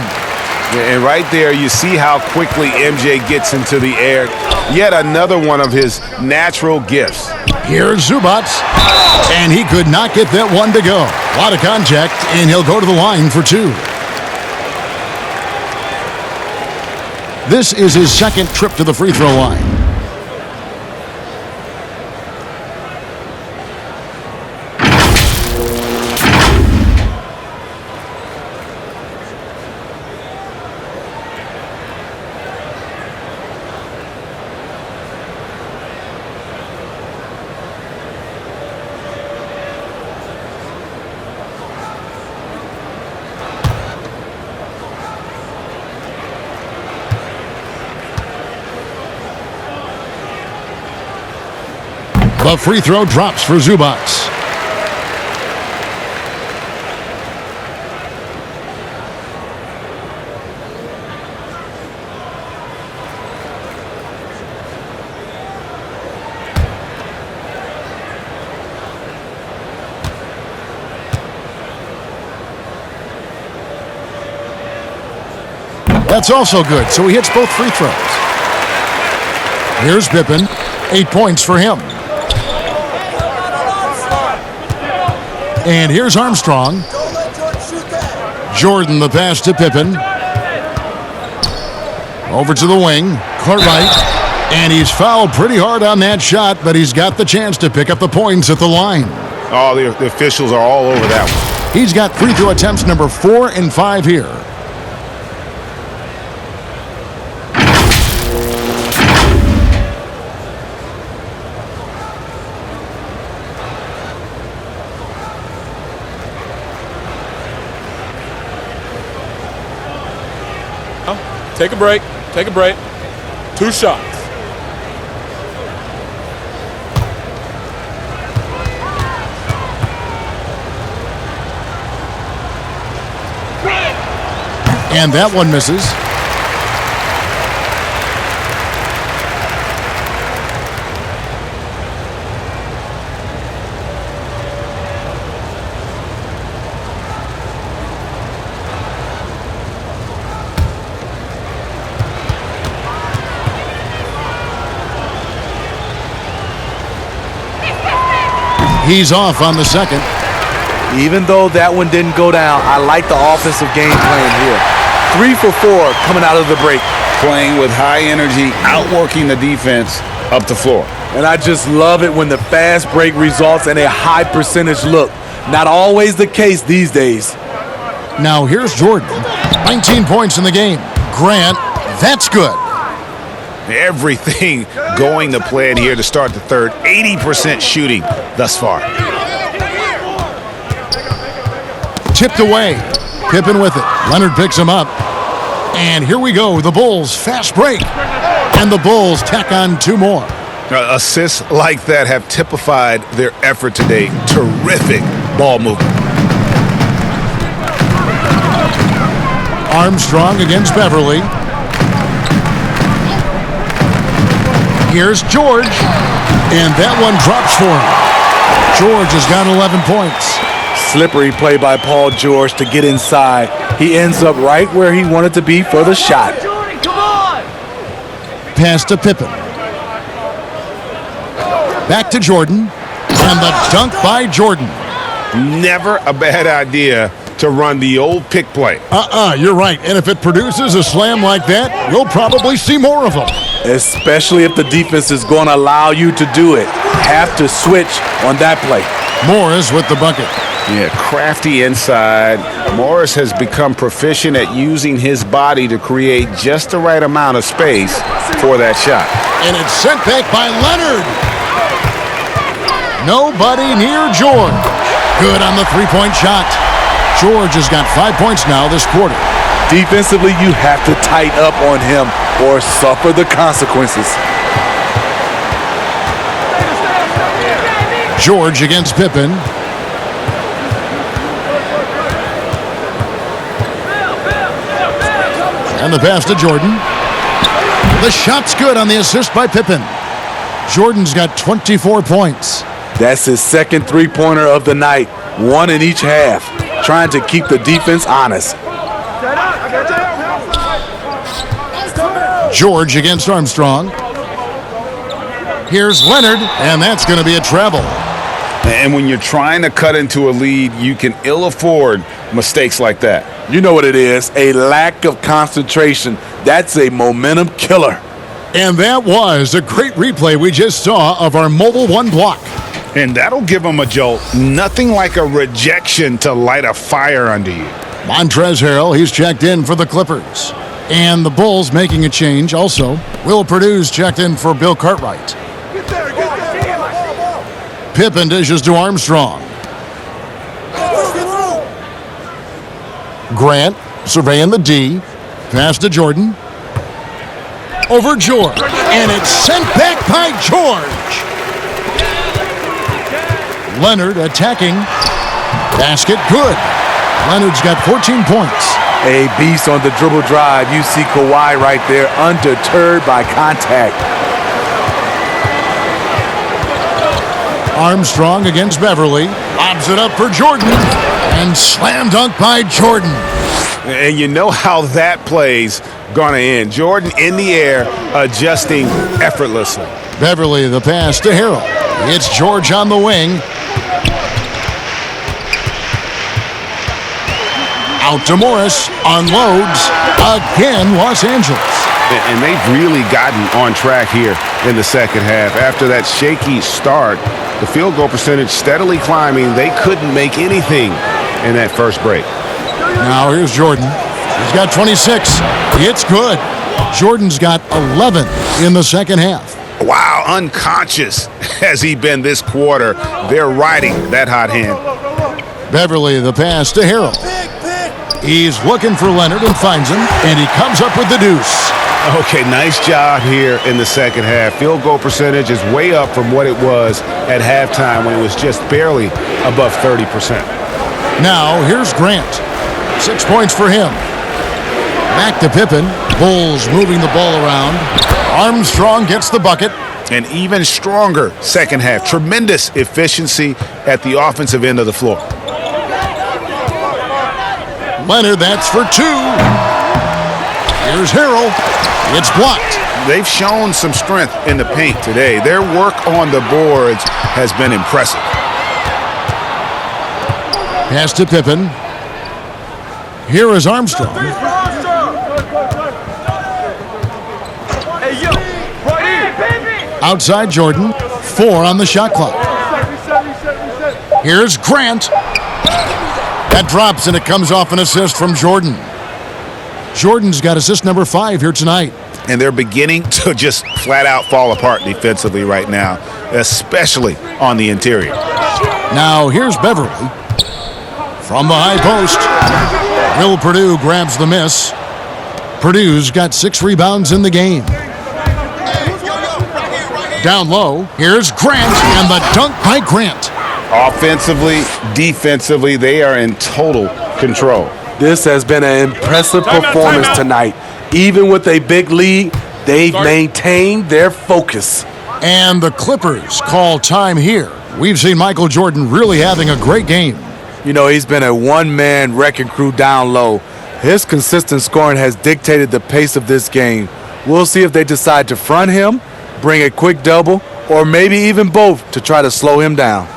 And right there, you see how quickly MJ gets into the air. Yet another one of his natural gifts. Here's Zubac, and he could not get that one to go. A lot of contact, and he'll go to the line for 2. This is his second trip to the free throw line. The free throw drops for Zubac. That's also good, so he hits both free throws. Here's Pippen, 8 points for him. And here's Armstrong. Jordan the pass to Pippen. Over to the wing, Cartwright. And he's fouled pretty hard on that shot, but he's got the chance to pick up the points at the line. Oh, the officials are all over that one. He's got free throw attempts number 4 and 5 here. Take a break. Take a break. 2 shots. And that one misses. He's off on the second. Even though that one didn't go down, I like the offensive game plan here. 3 for 4 coming out of the break. Playing with high energy, outworking the defense up the floor. And I just love it when the fast break results in a high percentage look. Not always the case these days. Now here's Jordan. 19 points in the game. Grant, that's good. Everything going to plan here to start the third. 80% shooting thus far. Tipped away. Pippen with it. Leonard picks him up. And here we go. The Bulls fast break. And the Bulls tack on 2 more. Assists like that have typified their effort today. Terrific ball movement. Armstrong against Beverly. Here's George. And that one drops for him. George has got 11 points. Slippery play by Paul George to get inside. He ends up right where he wanted to be for the shot. Pass to Pippen. Back to Jordan. And the dunk by Jordan. Never a bad idea to run the old pick play. You're right. And if it produces a slam like that, you'll probably see more of them. Especially if the defense is going to allow you to do it. Have to switch on that play. Morris with the bucket. Yeah, crafty inside. Morris has become proficient at using his body to create just the right amount of space for that shot. And it's sent back by Leonard. Nobody near George. Good on the three-point shot. George has got 5 points now this quarter. Defensively, you have to tighten up on him or suffer the consequences. George against Pippen. And the pass to Jordan. The shot's good on the assist by Pippen. Jordan's got 24 points. That's his second three-pointer of the night. 1 in each half. Trying to keep the defense honest. George against Armstrong. Here's Leonard, and that's going to be a travel. And when you're trying to cut into a lead, you can ill afford mistakes like that. You know what it is, a lack of concentration. That's a momentum killer. And that was a great replay we just saw of our Mobile One block. And that'll give them a jolt. Nothing like a rejection to light a fire under you. Montrezl Harrell, he's checked in for the Clippers. And the Bulls making a change also. Will Purdue's checked in for Bill Cartwright. Pippen dishes to Armstrong. Grant surveying the D. Pass to Jordan. Over George. And it's sent back by George. Leonard attacking. Basket good. Leonard's got 14 points. A beast on the dribble drive. You see Kawhi right there, undeterred by contact. Armstrong against Beverly. Lobs it up for Jordan. And slam dunk by Jordan. And you know how that play's going to end. Jordan in the air, adjusting effortlessly. Beverly the pass to Harrell. It's George on the wing. Out to Morris. Unloads. Again, Los Angeles. And they've really gotten on track here in the second half. After that shaky start, the field goal percentage steadily climbing. They couldn't make anything in that first break. Now here's Jordan. He's got 26. It's good. Jordan's got 11 in the second half. Wow, unconscious has he been this quarter. They're riding that hot hand. Beverly the pass to Harrell. He's looking for Leonard and finds him, and he comes up with the deuce. Okay, nice job here in the second half. Field goal percentage is way up from what it was at halftime when it was just barely above 30%. Now here's Grant. 6 points for him. Back to Pippen. Bulls moving the ball around. Armstrong gets the bucket. An even stronger second half. Tremendous efficiency at the offensive end of the floor. Leonard, that's for two. Here's Harrell. It's blocked. They've shown some strength in the paint today. Their work on the boards has been impressive. Pass to Pippen. Here is Armstrong. Outside Jordan. 4 on the shot clock. Here's Grant. That drops, and it comes off an assist from Jordan. Jordan's got assist number 5 here tonight. And they're beginning to just flat out fall apart defensively right now, especially on the interior. Now here's Beverly. From the high post. Will Purdue grabs the miss. Purdue's got 6 rebounds in the game. Down low, here's Grant, and the dunk by Grant. Offensively, defensively, they are in total control. This has been an impressive performance tonight. Even with a big lead, they've maintained their focus. And the Clippers call time here. We've seen Michael Jordan really having a great game. You know, he's been a one-man wrecking crew down low. His consistent scoring has dictated the pace of this game. We'll see if they decide to front him, bring a quick double, or maybe even both to try to slow him down.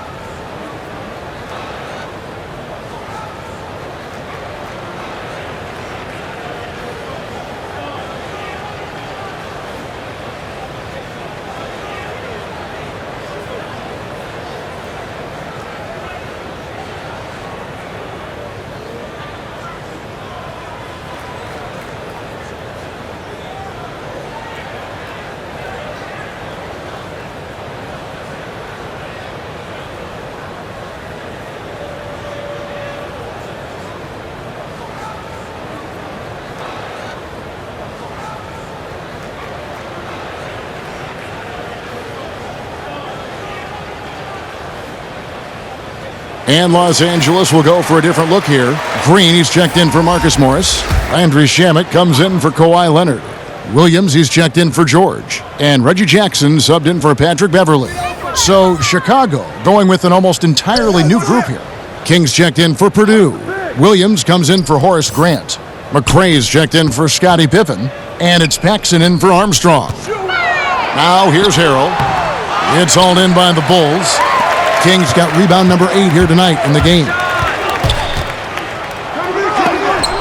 And Los Angeles will go for a different look here. Green, he's checked in for Marcus Morris. Landry Shamet comes in for Kawhi Leonard. Williams, he's checked in for George. And Reggie Jackson subbed in for Patrick Beverly. So Chicago going with an almost entirely new group here. Kings checked in for Purdue. Williams comes in for Horace Grant. McRae's checked in for Scottie Pippen. And it's Paxson in for Armstrong. Now here's Harrell. It's hauled in by the Bulls. Kings got rebound number 8 here tonight in the game.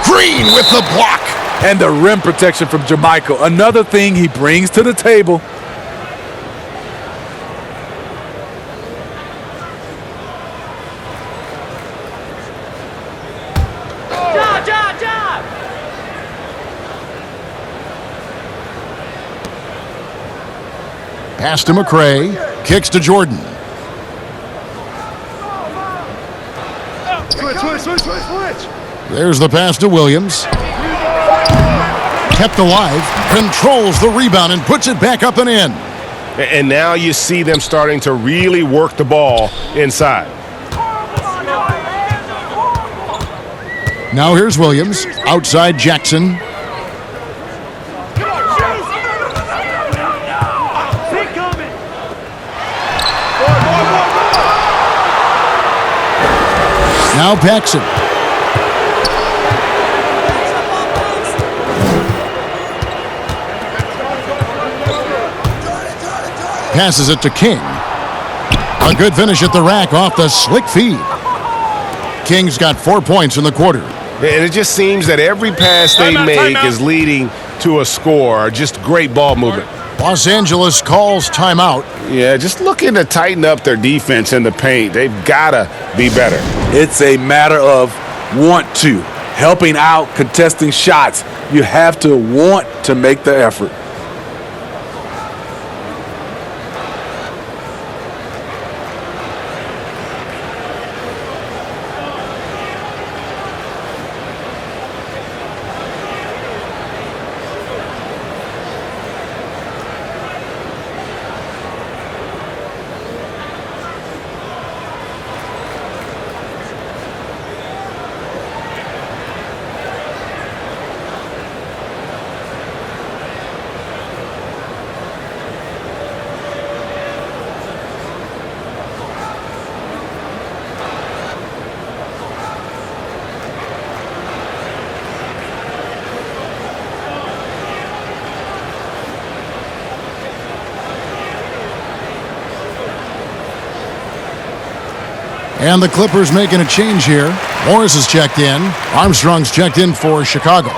Green with the block. And the rim protection from Jermichael. Another thing he brings to the table. Pass to McRae. Kicks to Jordan. Switch. There's the pass to Williams. Kept alive. Controls the rebound and puts it back up and in. And now you see them starting to really work the ball inside. Now here's Williams. Outside Jackson. Now Paxson. Passes it to King. A good finish at the rack off the slick feed. Kings got 4 points in the quarter. And it just seems that every pass they make is leading to a score. Just great ball movement. Los Angeles calls timeout. Yeah, just looking to tighten up their defense in the paint. They've got to be better. It's a matter of want to. Helping out, contesting shots. You have to want to make the effort. And the Clippers making a change here. Morris is checked in. Armstrong's checked in for Chicago.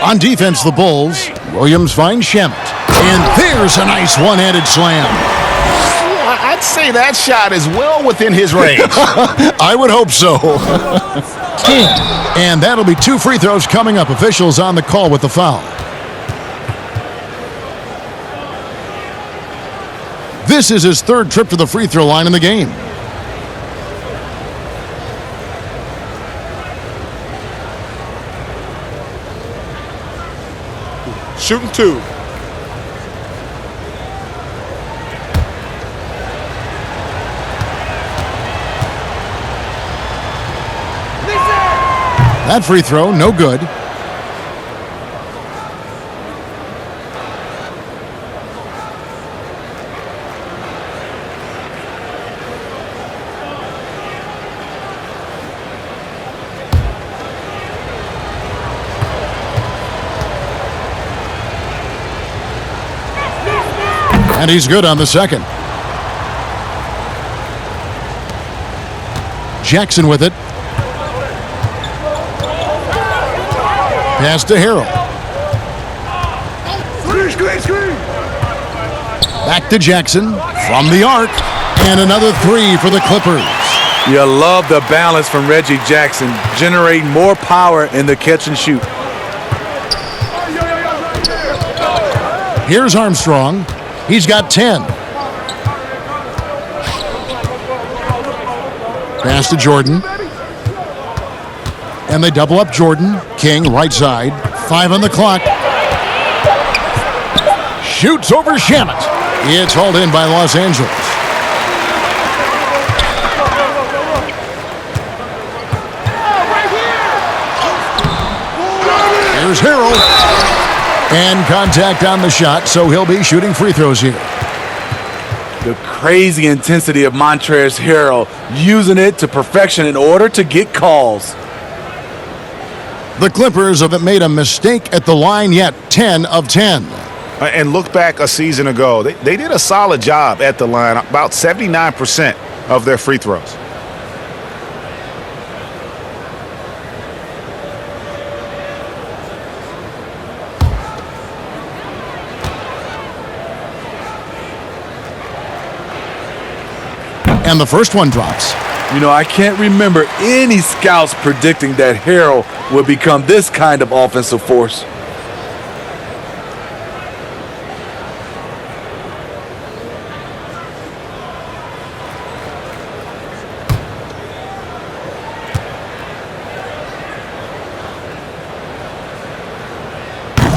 On defense, the Bulls. Williams finds Shamet. And there's a nice one-handed slam. I'd say that shot is well within his range. I would hope so. And that'll be 2 free throws coming up. Officials on the call with the foul. This is his 3rd trip to the free throw line in the game. Shooting 2. That free throw, no good. And he's good on the second. Jackson with it. Pass to Harrell. Screen. Back to Jackson from the arc. And another 3 for the Clippers. You love the balance from Reggie Jackson, generating more power in the catch and shoot. Here's Armstrong. He's got 10. Pass to Jordan. And they double up Jordan. King, right side. 5 on the clock. Shoots over Shamet. It's hauled in by Los Angeles. Here's Harrell. And contact on the shot, so he'll be shooting free throws here. The crazy intensity of Montrezl Harrell, using it to perfection in order to get calls. The Clippers haven't made a mistake at the line yet, 10 of 10. And look back a season ago. They did a solid job at the line, about 79% of their free throws. And the first one drops. You know, I can't remember any scouts predicting that Harrell would become this kind of offensive force.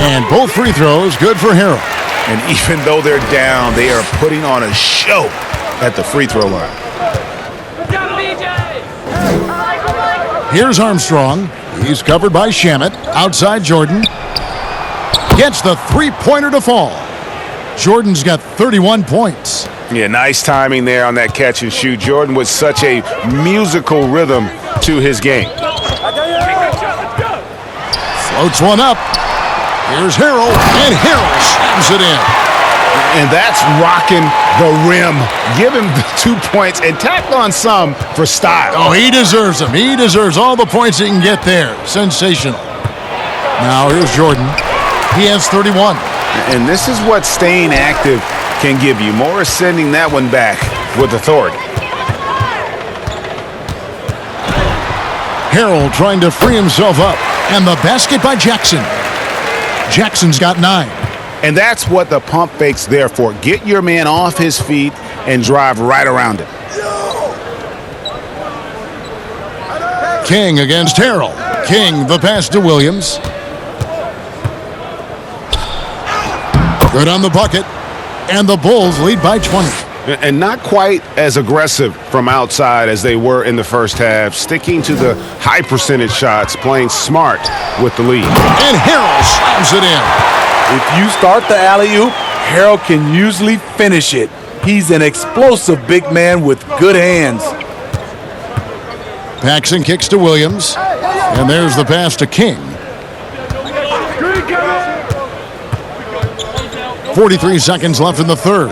And both free throws good for Harrell. And even though they're down, they are putting on a show at the free throw line. Here's Armstrong. He's covered by Shamet. Outside Jordan. Gets the three-pointer to fall. Jordan's got 31 points. Yeah, nice timing there on that catch and shoot. Jordan with such a musical rhythm to his game. Floats one up. Here's Harrell, and Harrell slams it in. And that's rocking the rim. Give him the 2 points and tack on some for style. Oh, he deserves them. He deserves all the points he can get there. Sensational. Now here's Jordan. He has 31. And this is what staying active can give you. Morris sending that one back with authority. Harrell trying to free himself up. And the basket by Jackson. Jackson's got 9. And that's what the pump fake's there for. Get your man off his feet and drive right around him. King against Harrell. King, the pass to Williams. Good on the bucket. And the Bulls lead by 20. And not quite as aggressive from outside as they were in the first half. Sticking to the high percentage shots, playing smart with the lead. And Harrell slams it in. If you start the alley-oop, Harrell can usually finish it. He's an explosive big man with good hands. Paxson kicks to Williams. And there's the pass to King. 43 seconds left in the third.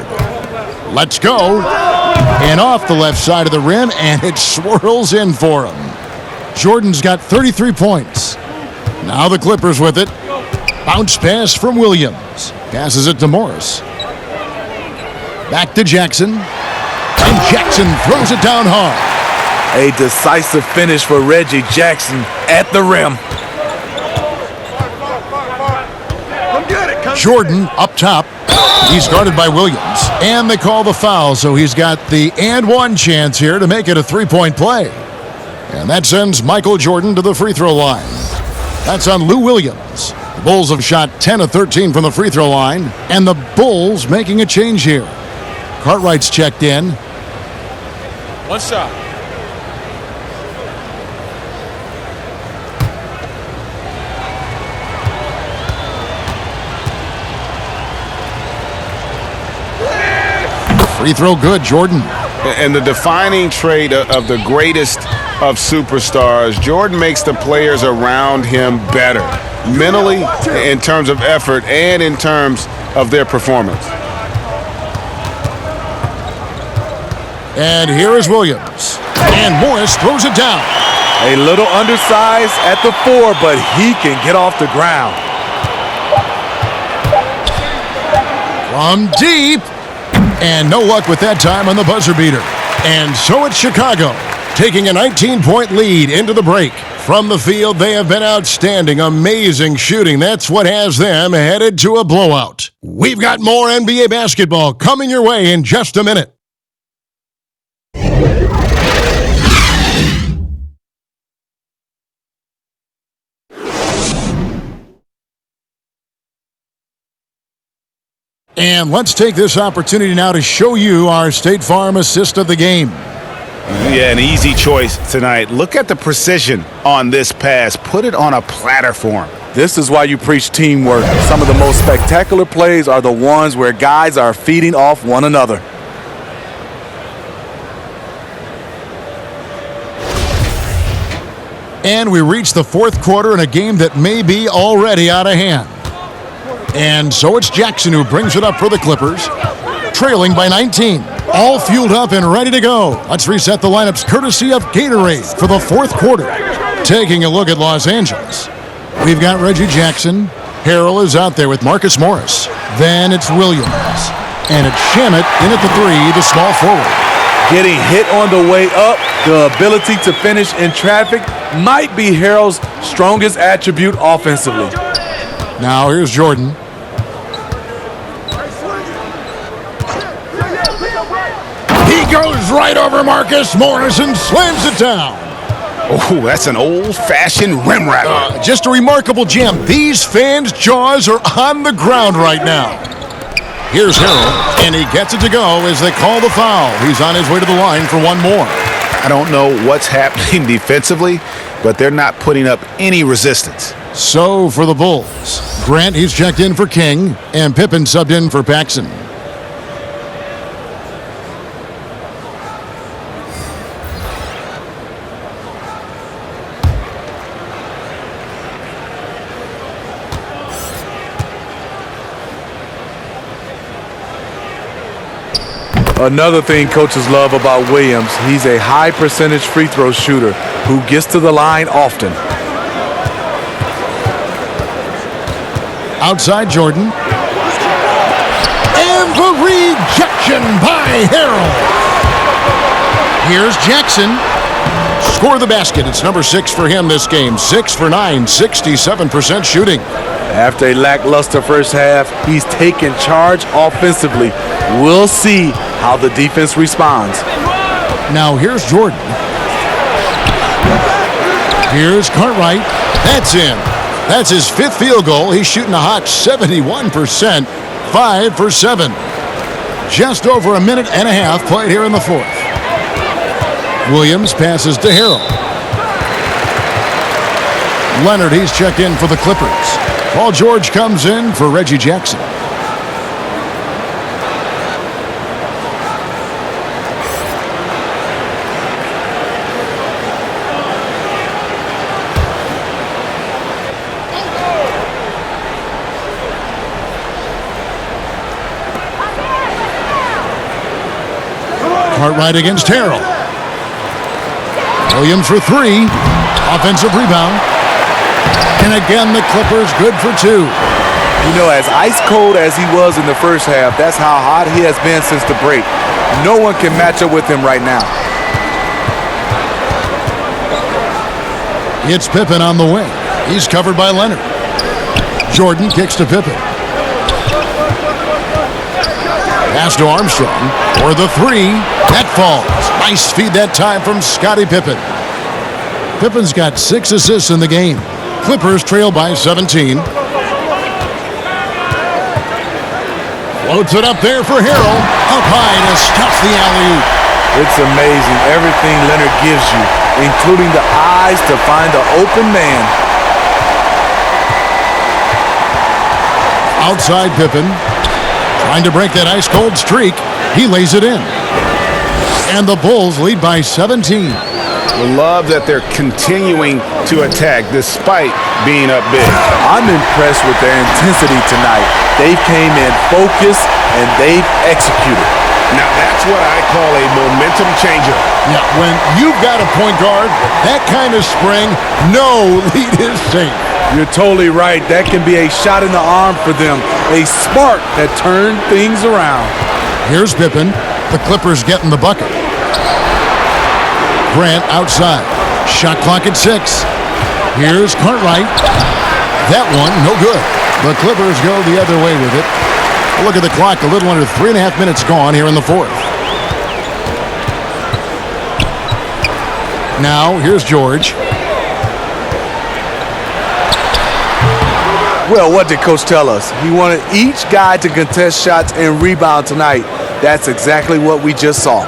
Let's go. And off the left side of the rim, and it swirls in for him. Jordan's got 33 points. Now the Clippers with it. Bounce pass from Williams. Passes it to Morris. Back to Jackson. And Jackson throws it down hard. A decisive finish for Reggie Jackson at the rim. Jordan up top. He's guarded by Williams. And they call the foul, so he's got the and one chance here to make it a three-point play. And that sends Michael Jordan to the free throw line. That's on Lou Williams. The Bulls have shot 10 of 13 from the free throw line, and the Bulls making a change here. Cartwright's checked in. One shot. Free throw good, Jordan. And the defining trait of the greatest of superstars, Jordan makes the players around him better. Mentally, in terms of effort, and in terms of their performance. And here is Williams. And Morris throws it down. A little undersized at the 4, but he can get off the ground. From deep. And no luck with that time on the buzzer beater. And so it's Chicago, taking a 19-point lead into the break. From the field, they have been outstanding, amazing shooting. That's what has them headed to a blowout. We've got more NBA basketball coming your way in just a minute. And let's take this opportunity now to show you our State Farm assist of the game. Yeah, an easy choice tonight. Look at the precision on this pass. Put it on a platter for him. This is why you preach teamwork. Some of the most spectacular plays are the ones where guys are feeding off one another. And we reach the fourth quarter in a game that may be already out of hand. And so it's Jackson who brings it up for the Clippers, trailing by 19. All fueled up and ready to go. Let's reset the lineups courtesy of Gatorade for the fourth quarter. Taking a look at Los Angeles, we've got Reggie Jackson. Harrell is out there with Marcus Morris. Then it's Williams. And it's Shamet in at the 3, the small forward. Getting hit on the way up, the ability to finish in traffic might be Harrell's strongest attribute offensively. Now here's Jordan. He goes right over Marcus Morris and slams it down. Oh, that's an old-fashioned rim rattler. Just a remarkable jam. These fans' jaws are on the ground right now. Here's Harrell, and he gets it to go as they call the foul. He's on his way to the line for one more. I don't know what's happening defensively, but they're not putting up any resistance. So for the Bulls, Grant, he's checked in for King, and Pippen subbed in for Paxson. Another thing coaches love about Williams, he's a high percentage free throw shooter who gets to the line often. Outside Jordan. And the rejection by Harrell. Here's Jackson. Score the basket. It's number 6 for him this game. 6 for 9, 67% shooting. After a lackluster first half, he's taken charge offensively. We'll see how the defense responds. Now here's Jordan. Here's Cartwright. That's in. That's his 5th field goal. He's shooting a hot 71%, 5 for 7. Just over a minute and a half played here in the fourth. Williams passes to Harrell. Leonard, he's checked in for the Clippers. Paul George comes in for Reggie Jackson. Cartwright against Harrell. Williams for 3. Offensive rebound. And again, the Clippers good for 2. You know, as ice cold as he was in the first half, that's how hot he has been since the break. No one can match up with him right now. It's Pippen on the wing. He's covered by Leonard. Jordan kicks to Pippen. Pass to Armstrong for the 3. That falls. Nice feed that time from Scottie Pippen. Pippen's got 6 assists in the game. Clippers trail by 17. Floats it up there for Harrell. Up high to stuff the alley-oop. It's amazing everything Leonard gives you, including the eyes to find the open man. Outside Pippen. Trying to break that ice-cold streak. He lays it in. And the Bulls lead by 17. I love that they're continuing to attack despite being up big. I'm impressed with their intensity tonight. They came in focused and they've executed. Now that's what I call a momentum changer. Yeah, when you've got a point guard, that kind of spring, no lead is safe. You're totally right. That can be a shot in the arm for them. A spark that turned things around. Here's Pippen. The Clippers getting the bucket. Grant outside. Shot clock at 6. Here's Cartwright. That one, no good. The Clippers go the other way with it. Look at the clock, a little under 3.5 minutes gone here in the fourth. Now, here's George. Well, what did Coach tell us? He wanted each guy to contest shots and rebound tonight. That's exactly what we just saw.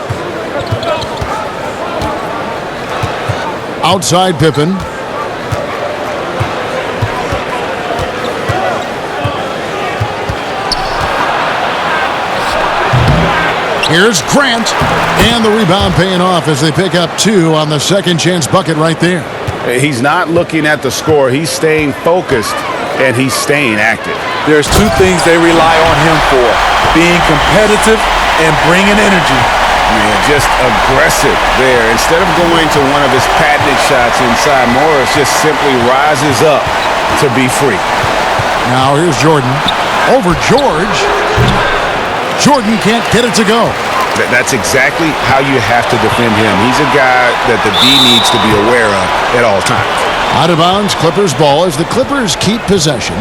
Outside Pippen. Here's Grant. And the rebound paying off as they pick up 2 on the second chance bucket right there. He's not looking at the score. He's staying focused, and he's staying active. There's two things they rely on him for: being competitive and bringing energy. Man, just aggressive there. Instead of going to one of his patented shots inside, Morris just simply rises up to be free. Now here's Jordan. Over George. Jordan can't get it to go. That's exactly how you have to defend him. He's a guy that the D needs to be aware of at all times. Out of bounds, Clippers ball as the Clippers keep possession.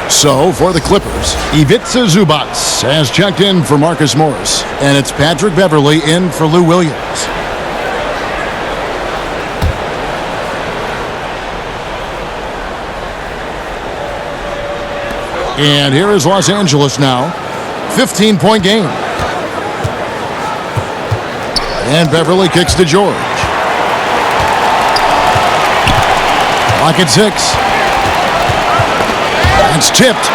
So, for the Clippers, Ivica Zubac has checked in for Marcus Morris. And it's Patrick Beverley in for Lou Williams. And here is Los Angeles now. 15-point game. And Beverley kicks to George. Clock at 6. It's tipped.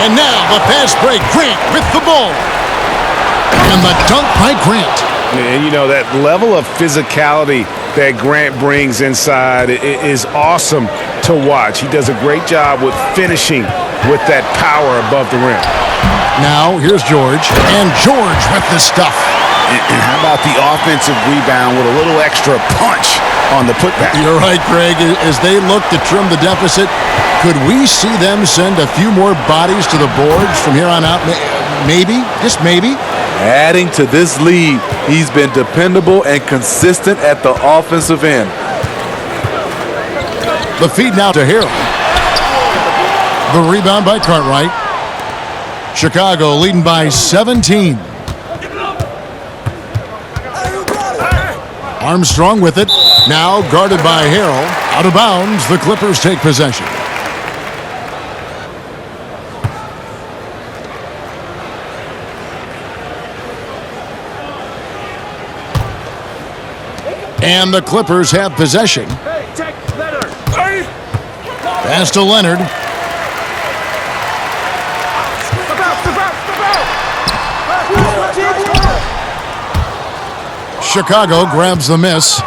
And now the pass break. Grant with the ball. And the dunk by Grant. And you know, that level of physicality that Grant brings inside is awesome to watch. He does a great job with finishing with that power above the rim. Now here's George. And George with the stuff. And how about the offensive rebound with a little extra punch on the putback? You're right, Greg. As they look to trim the deficit, could we see them send a few more bodies to the boards from here on out? Maybe, just maybe. Adding to this lead, he's been dependable and consistent at the offensive end. The feed now to Harrell. The rebound by Cartwright. Chicago leading by 17. Armstrong with it. Now guarded by Harrell. Out of bounds, the Clippers take possession. And the Clippers have possession. Pass to Leonard. Chicago grabs the miss.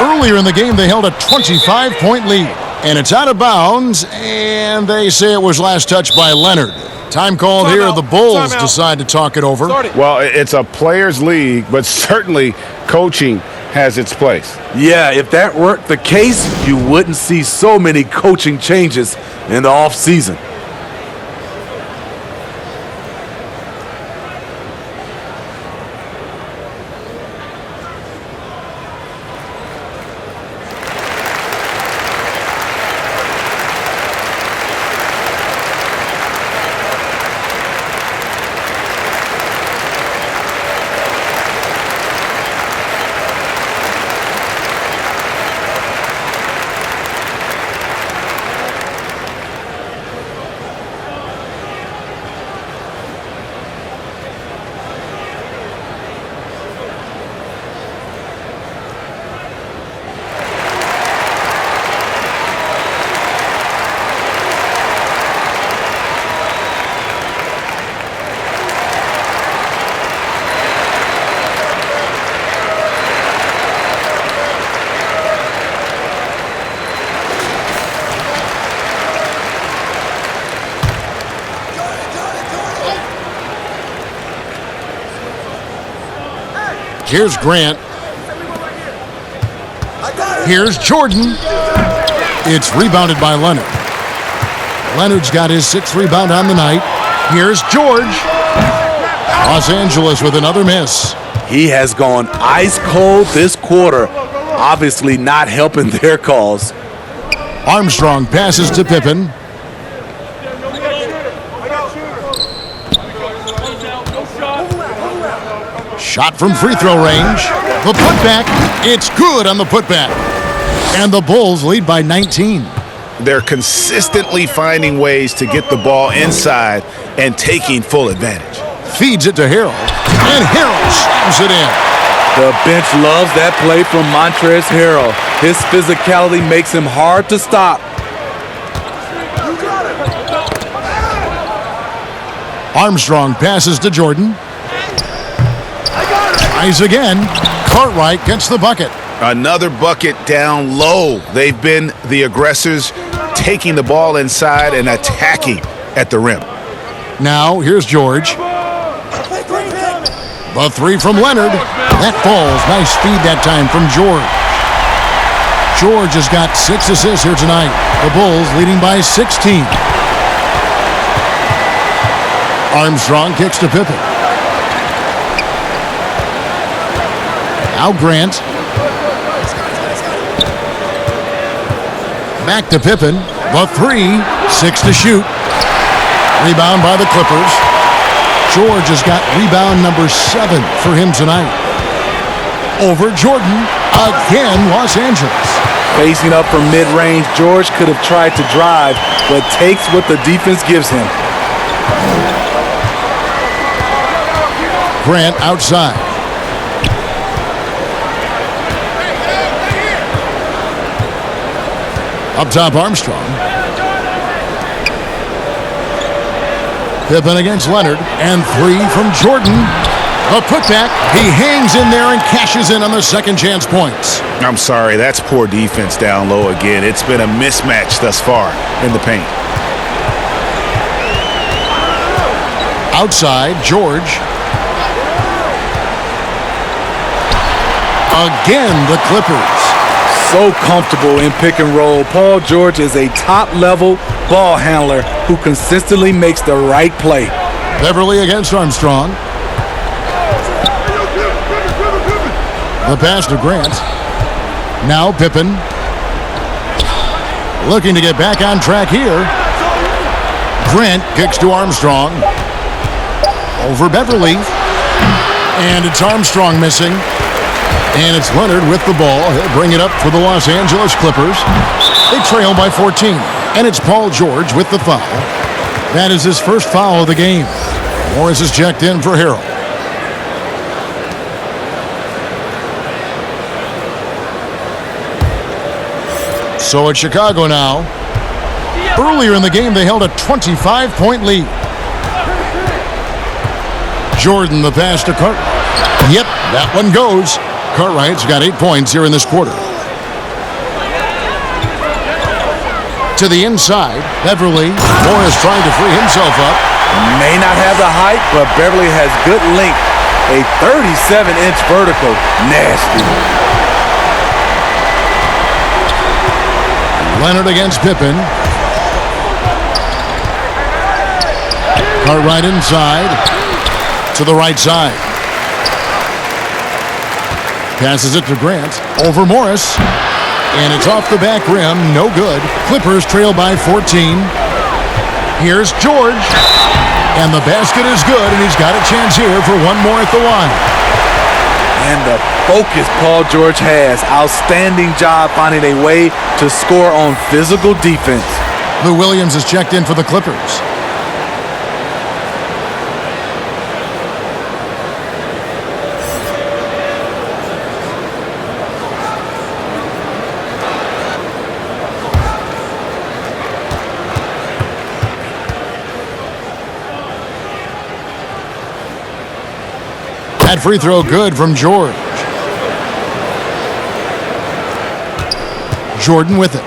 Earlier in the game, they held a 25-point lead. And it's out of bounds, and they say it was last touched by Leonard. Time called here. The Bulls decide to talk it over. Well, it's a players' league, but certainly coaching has its place. Yeah, if that weren't the case, you wouldn't see so many coaching changes in the offseason. Here's Grant. Here's Jordan. It's rebounded by Leonard. Leonard's got his 6th rebound on the night. Here's George. Los Angeles with another miss. He has gone ice cold this quarter, obviously not helping their cause. Armstrong passes to Pippen. Shot from free throw range. The putback. It's good on the putback. And the Bulls lead by 19. They're consistently finding ways to get the ball inside and taking full advantage. Feeds it to Harrell. And Harrell slams it in. The bench loves that play from Montrezl Harrell. His physicality makes him hard to stop. Armstrong passes to Jordan. Tries again. Cartwright gets the bucket. Another bucket down low. They've been the aggressors, taking the ball inside and attacking at the rim. Now, here's George. The three from Leonard. That falls. Nice speed that time from George. George has got 6 assists here tonight. The Bulls leading by 16. Armstrong kicks to Pippen. Now Grant. Back to Pippen. The three. 6 to shoot. Rebound by the Clippers. George has got rebound number 7 for him tonight. Over Jordan. Again, Los Angeles. Facing up from mid-range, George could have tried to drive, but takes what the defense gives him. Grant outside. Up top, Armstrong. Pippen against Leonard. And 3 from Jordan. A putback. He hangs in there and cashes in on the second chance points. I'm sorry, that's poor defense down low again. It's been a mismatch thus far in the paint. Outside, George. Again, the Clippers. So comfortable in pick and roll. Paul George is a top-level ball handler who consistently makes the right play. Beverly against Armstrong. The pass to Grant. Now Pippen. Looking to get back on track here. Grant kicks to Armstrong. Over Beverly. And it's Armstrong missing. And it's Leonard with the ball. He'll bring it up for the Los Angeles Clippers. They trail by 14. And it's Paul George with the foul. That is his first foul of the game. Morris is checked in for Harrell. So it's Chicago now. Earlier in the game, they held a 25-point lead. Jordan, the pass to Cartwright. Yep, that one goes. Cartwright's got 8 points here in this quarter. To the inside, Beverly. Morris trying to free himself up. May not have the height, but Beverly has good length. A 37-inch vertical. Nasty. Leonard against Pippen. Cartwright inside. To the right side. Passes it to Grant. Over Morris. And it's off the back rim. No good. Clippers trail by 14. Here's George. And the basket is good, and he's got a chance here for one more at the line. And the focus Paul George has. Outstanding job finding a way to score on physical defense. Lou Williams is checked in for the Clippers. That free throw good from George. Jordan with it.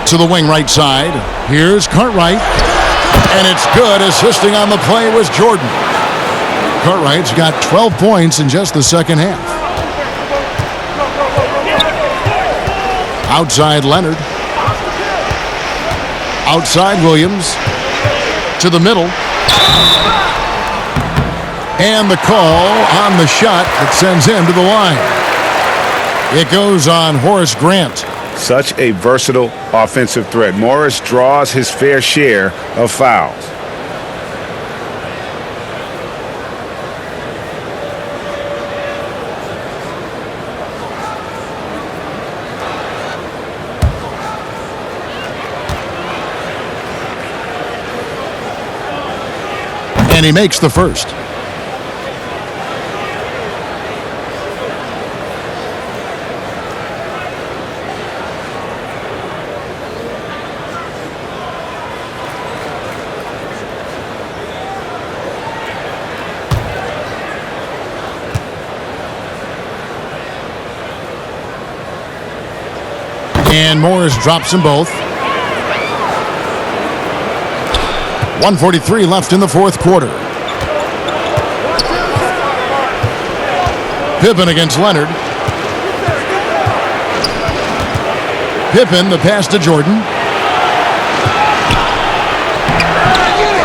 To the wing right side. Here's Cartwright. And it's good. Assisting on the play was Jordan. Cartwright's got 12 points in just the second half. Outside Leonard. Outside Williams. To the middle. And the call on the shot that sends him to the line. It goes on Horace Grant. Such a versatile offensive threat. Morris draws his fair share of fouls. And he makes the first. And Morris drops them both. 1:43 left in the fourth quarter. Pippen against Leonard. Pippen, the pass to Jordan.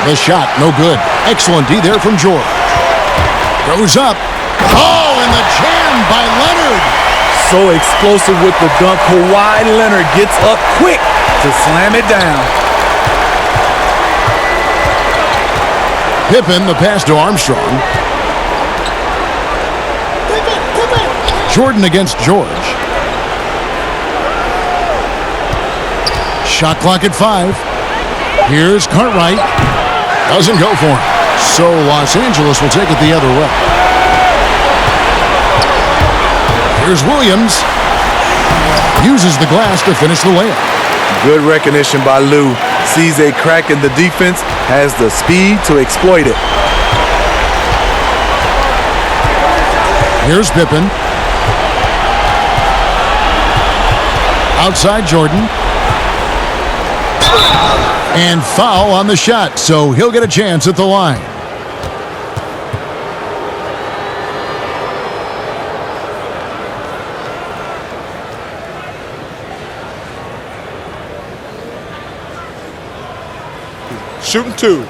The shot, no good. Excellent D there from George. Goes up. Oh, and the jam by Leonard. So explosive with the dunk. Kawhi Leonard gets up quick to slam it down. Pippen, the pass to Armstrong. Jordan against George. Shot clock at 5. Here's Cartwright. Doesn't go for him. So Los Angeles will take it the other way. Here's Williams. Uses the glass to finish the layup. Good recognition by Lou. Sees a crack in the defense, has the speed to exploit it. Here's Pippen. Outside Jordan. And foul on the shot, so he'll get a chance at the line. Shooting 2.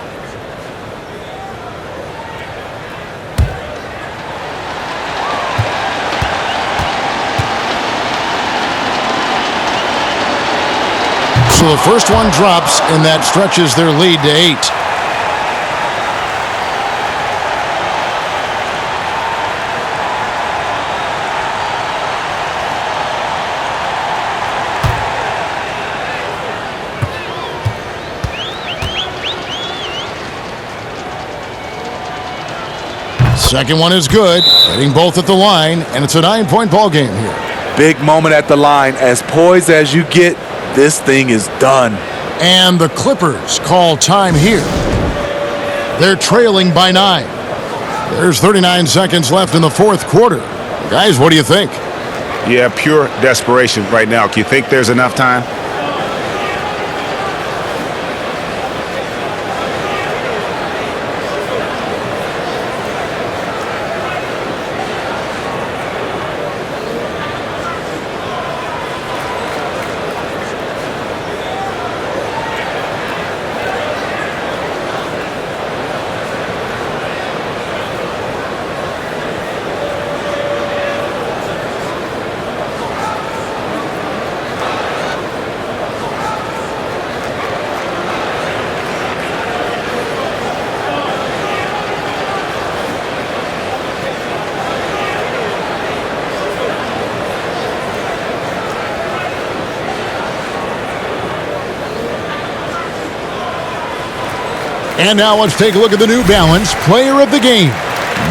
So the first one drops, and that stretches their lead to 8. Second one is good, hitting both at the line, and it's a 9-point ball game here. Big moment at the line. As poised as you get, this thing is done. And the Clippers call time here. They're trailing by 9. There's 39 seconds left in the fourth quarter. Guys, what do you think? Yeah, pure desperation right now. Do you think there's enough time? And now let's take a look at the New Balance Player of the Game,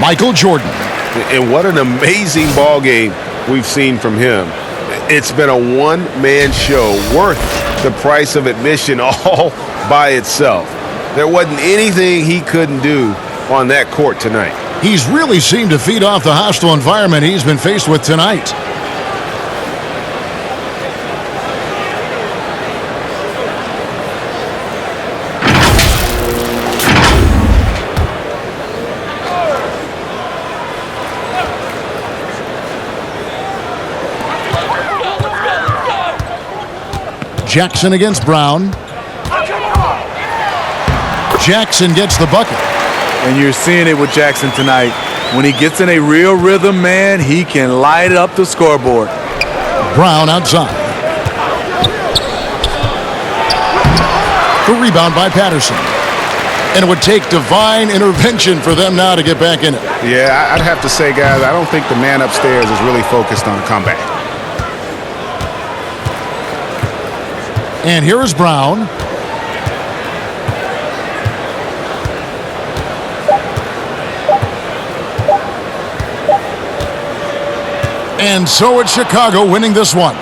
Michael Jordan. And what an amazing ball game we've seen from him. It's been a one-man show worth the price of admission all by itself. There wasn't anything he couldn't do on that court tonight. He's really seemed to feed off the hostile environment he's been faced with tonight. Jackson against Brown. Jackson gets the bucket. And you're seeing it with Jackson tonight. When he gets in a real rhythm, man, he can light up the scoreboard. Brown outside. The rebound by Patterson. And it would take divine intervention for them now to get back in it. Yeah, I'd have to say, guys, I don't think the man upstairs is really focused on a comeback. And here is Brown. And so it's Chicago winning this one.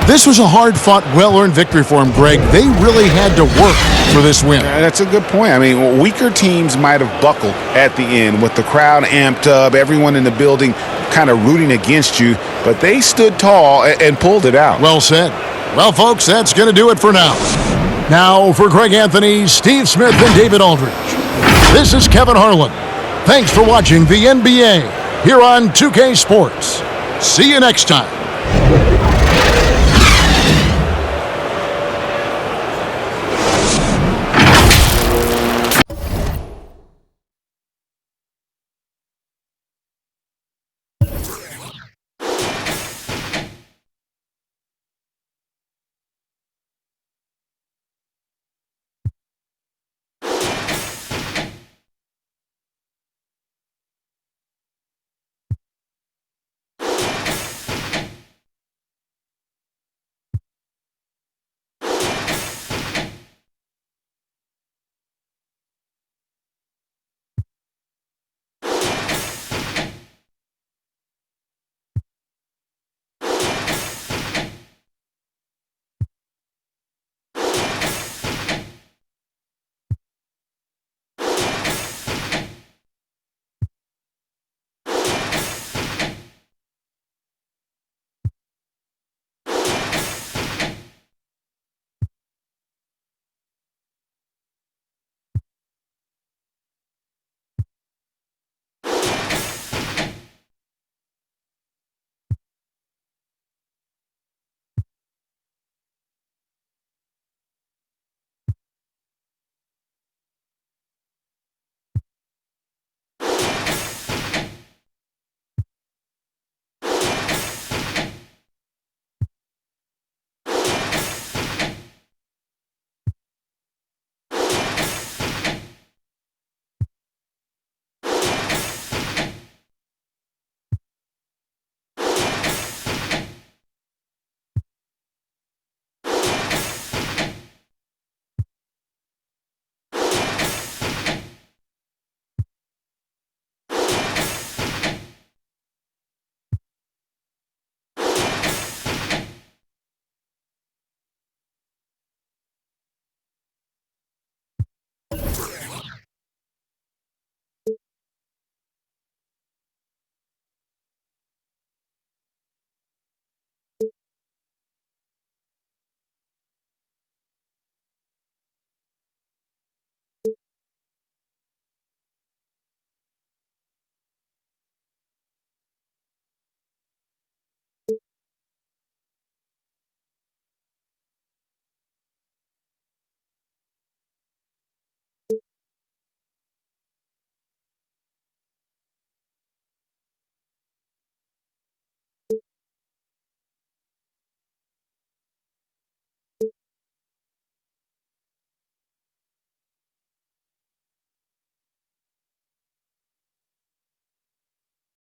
This was a hard-fought, well-earned victory for him, Greg. They really had to work for this win. That's a good point. I mean, weaker teams might have buckled at the end with the crowd amped up, everyone in the building kind of rooting against you, but they stood tall and pulled it out. Well said. Well, folks, that's going to do it for now. Now, for Greg Anthony, Steve Smith, and David Aldridge, this is Kevin Harlan. Thanks for watching the NBA here on 2K Sports. See you next time.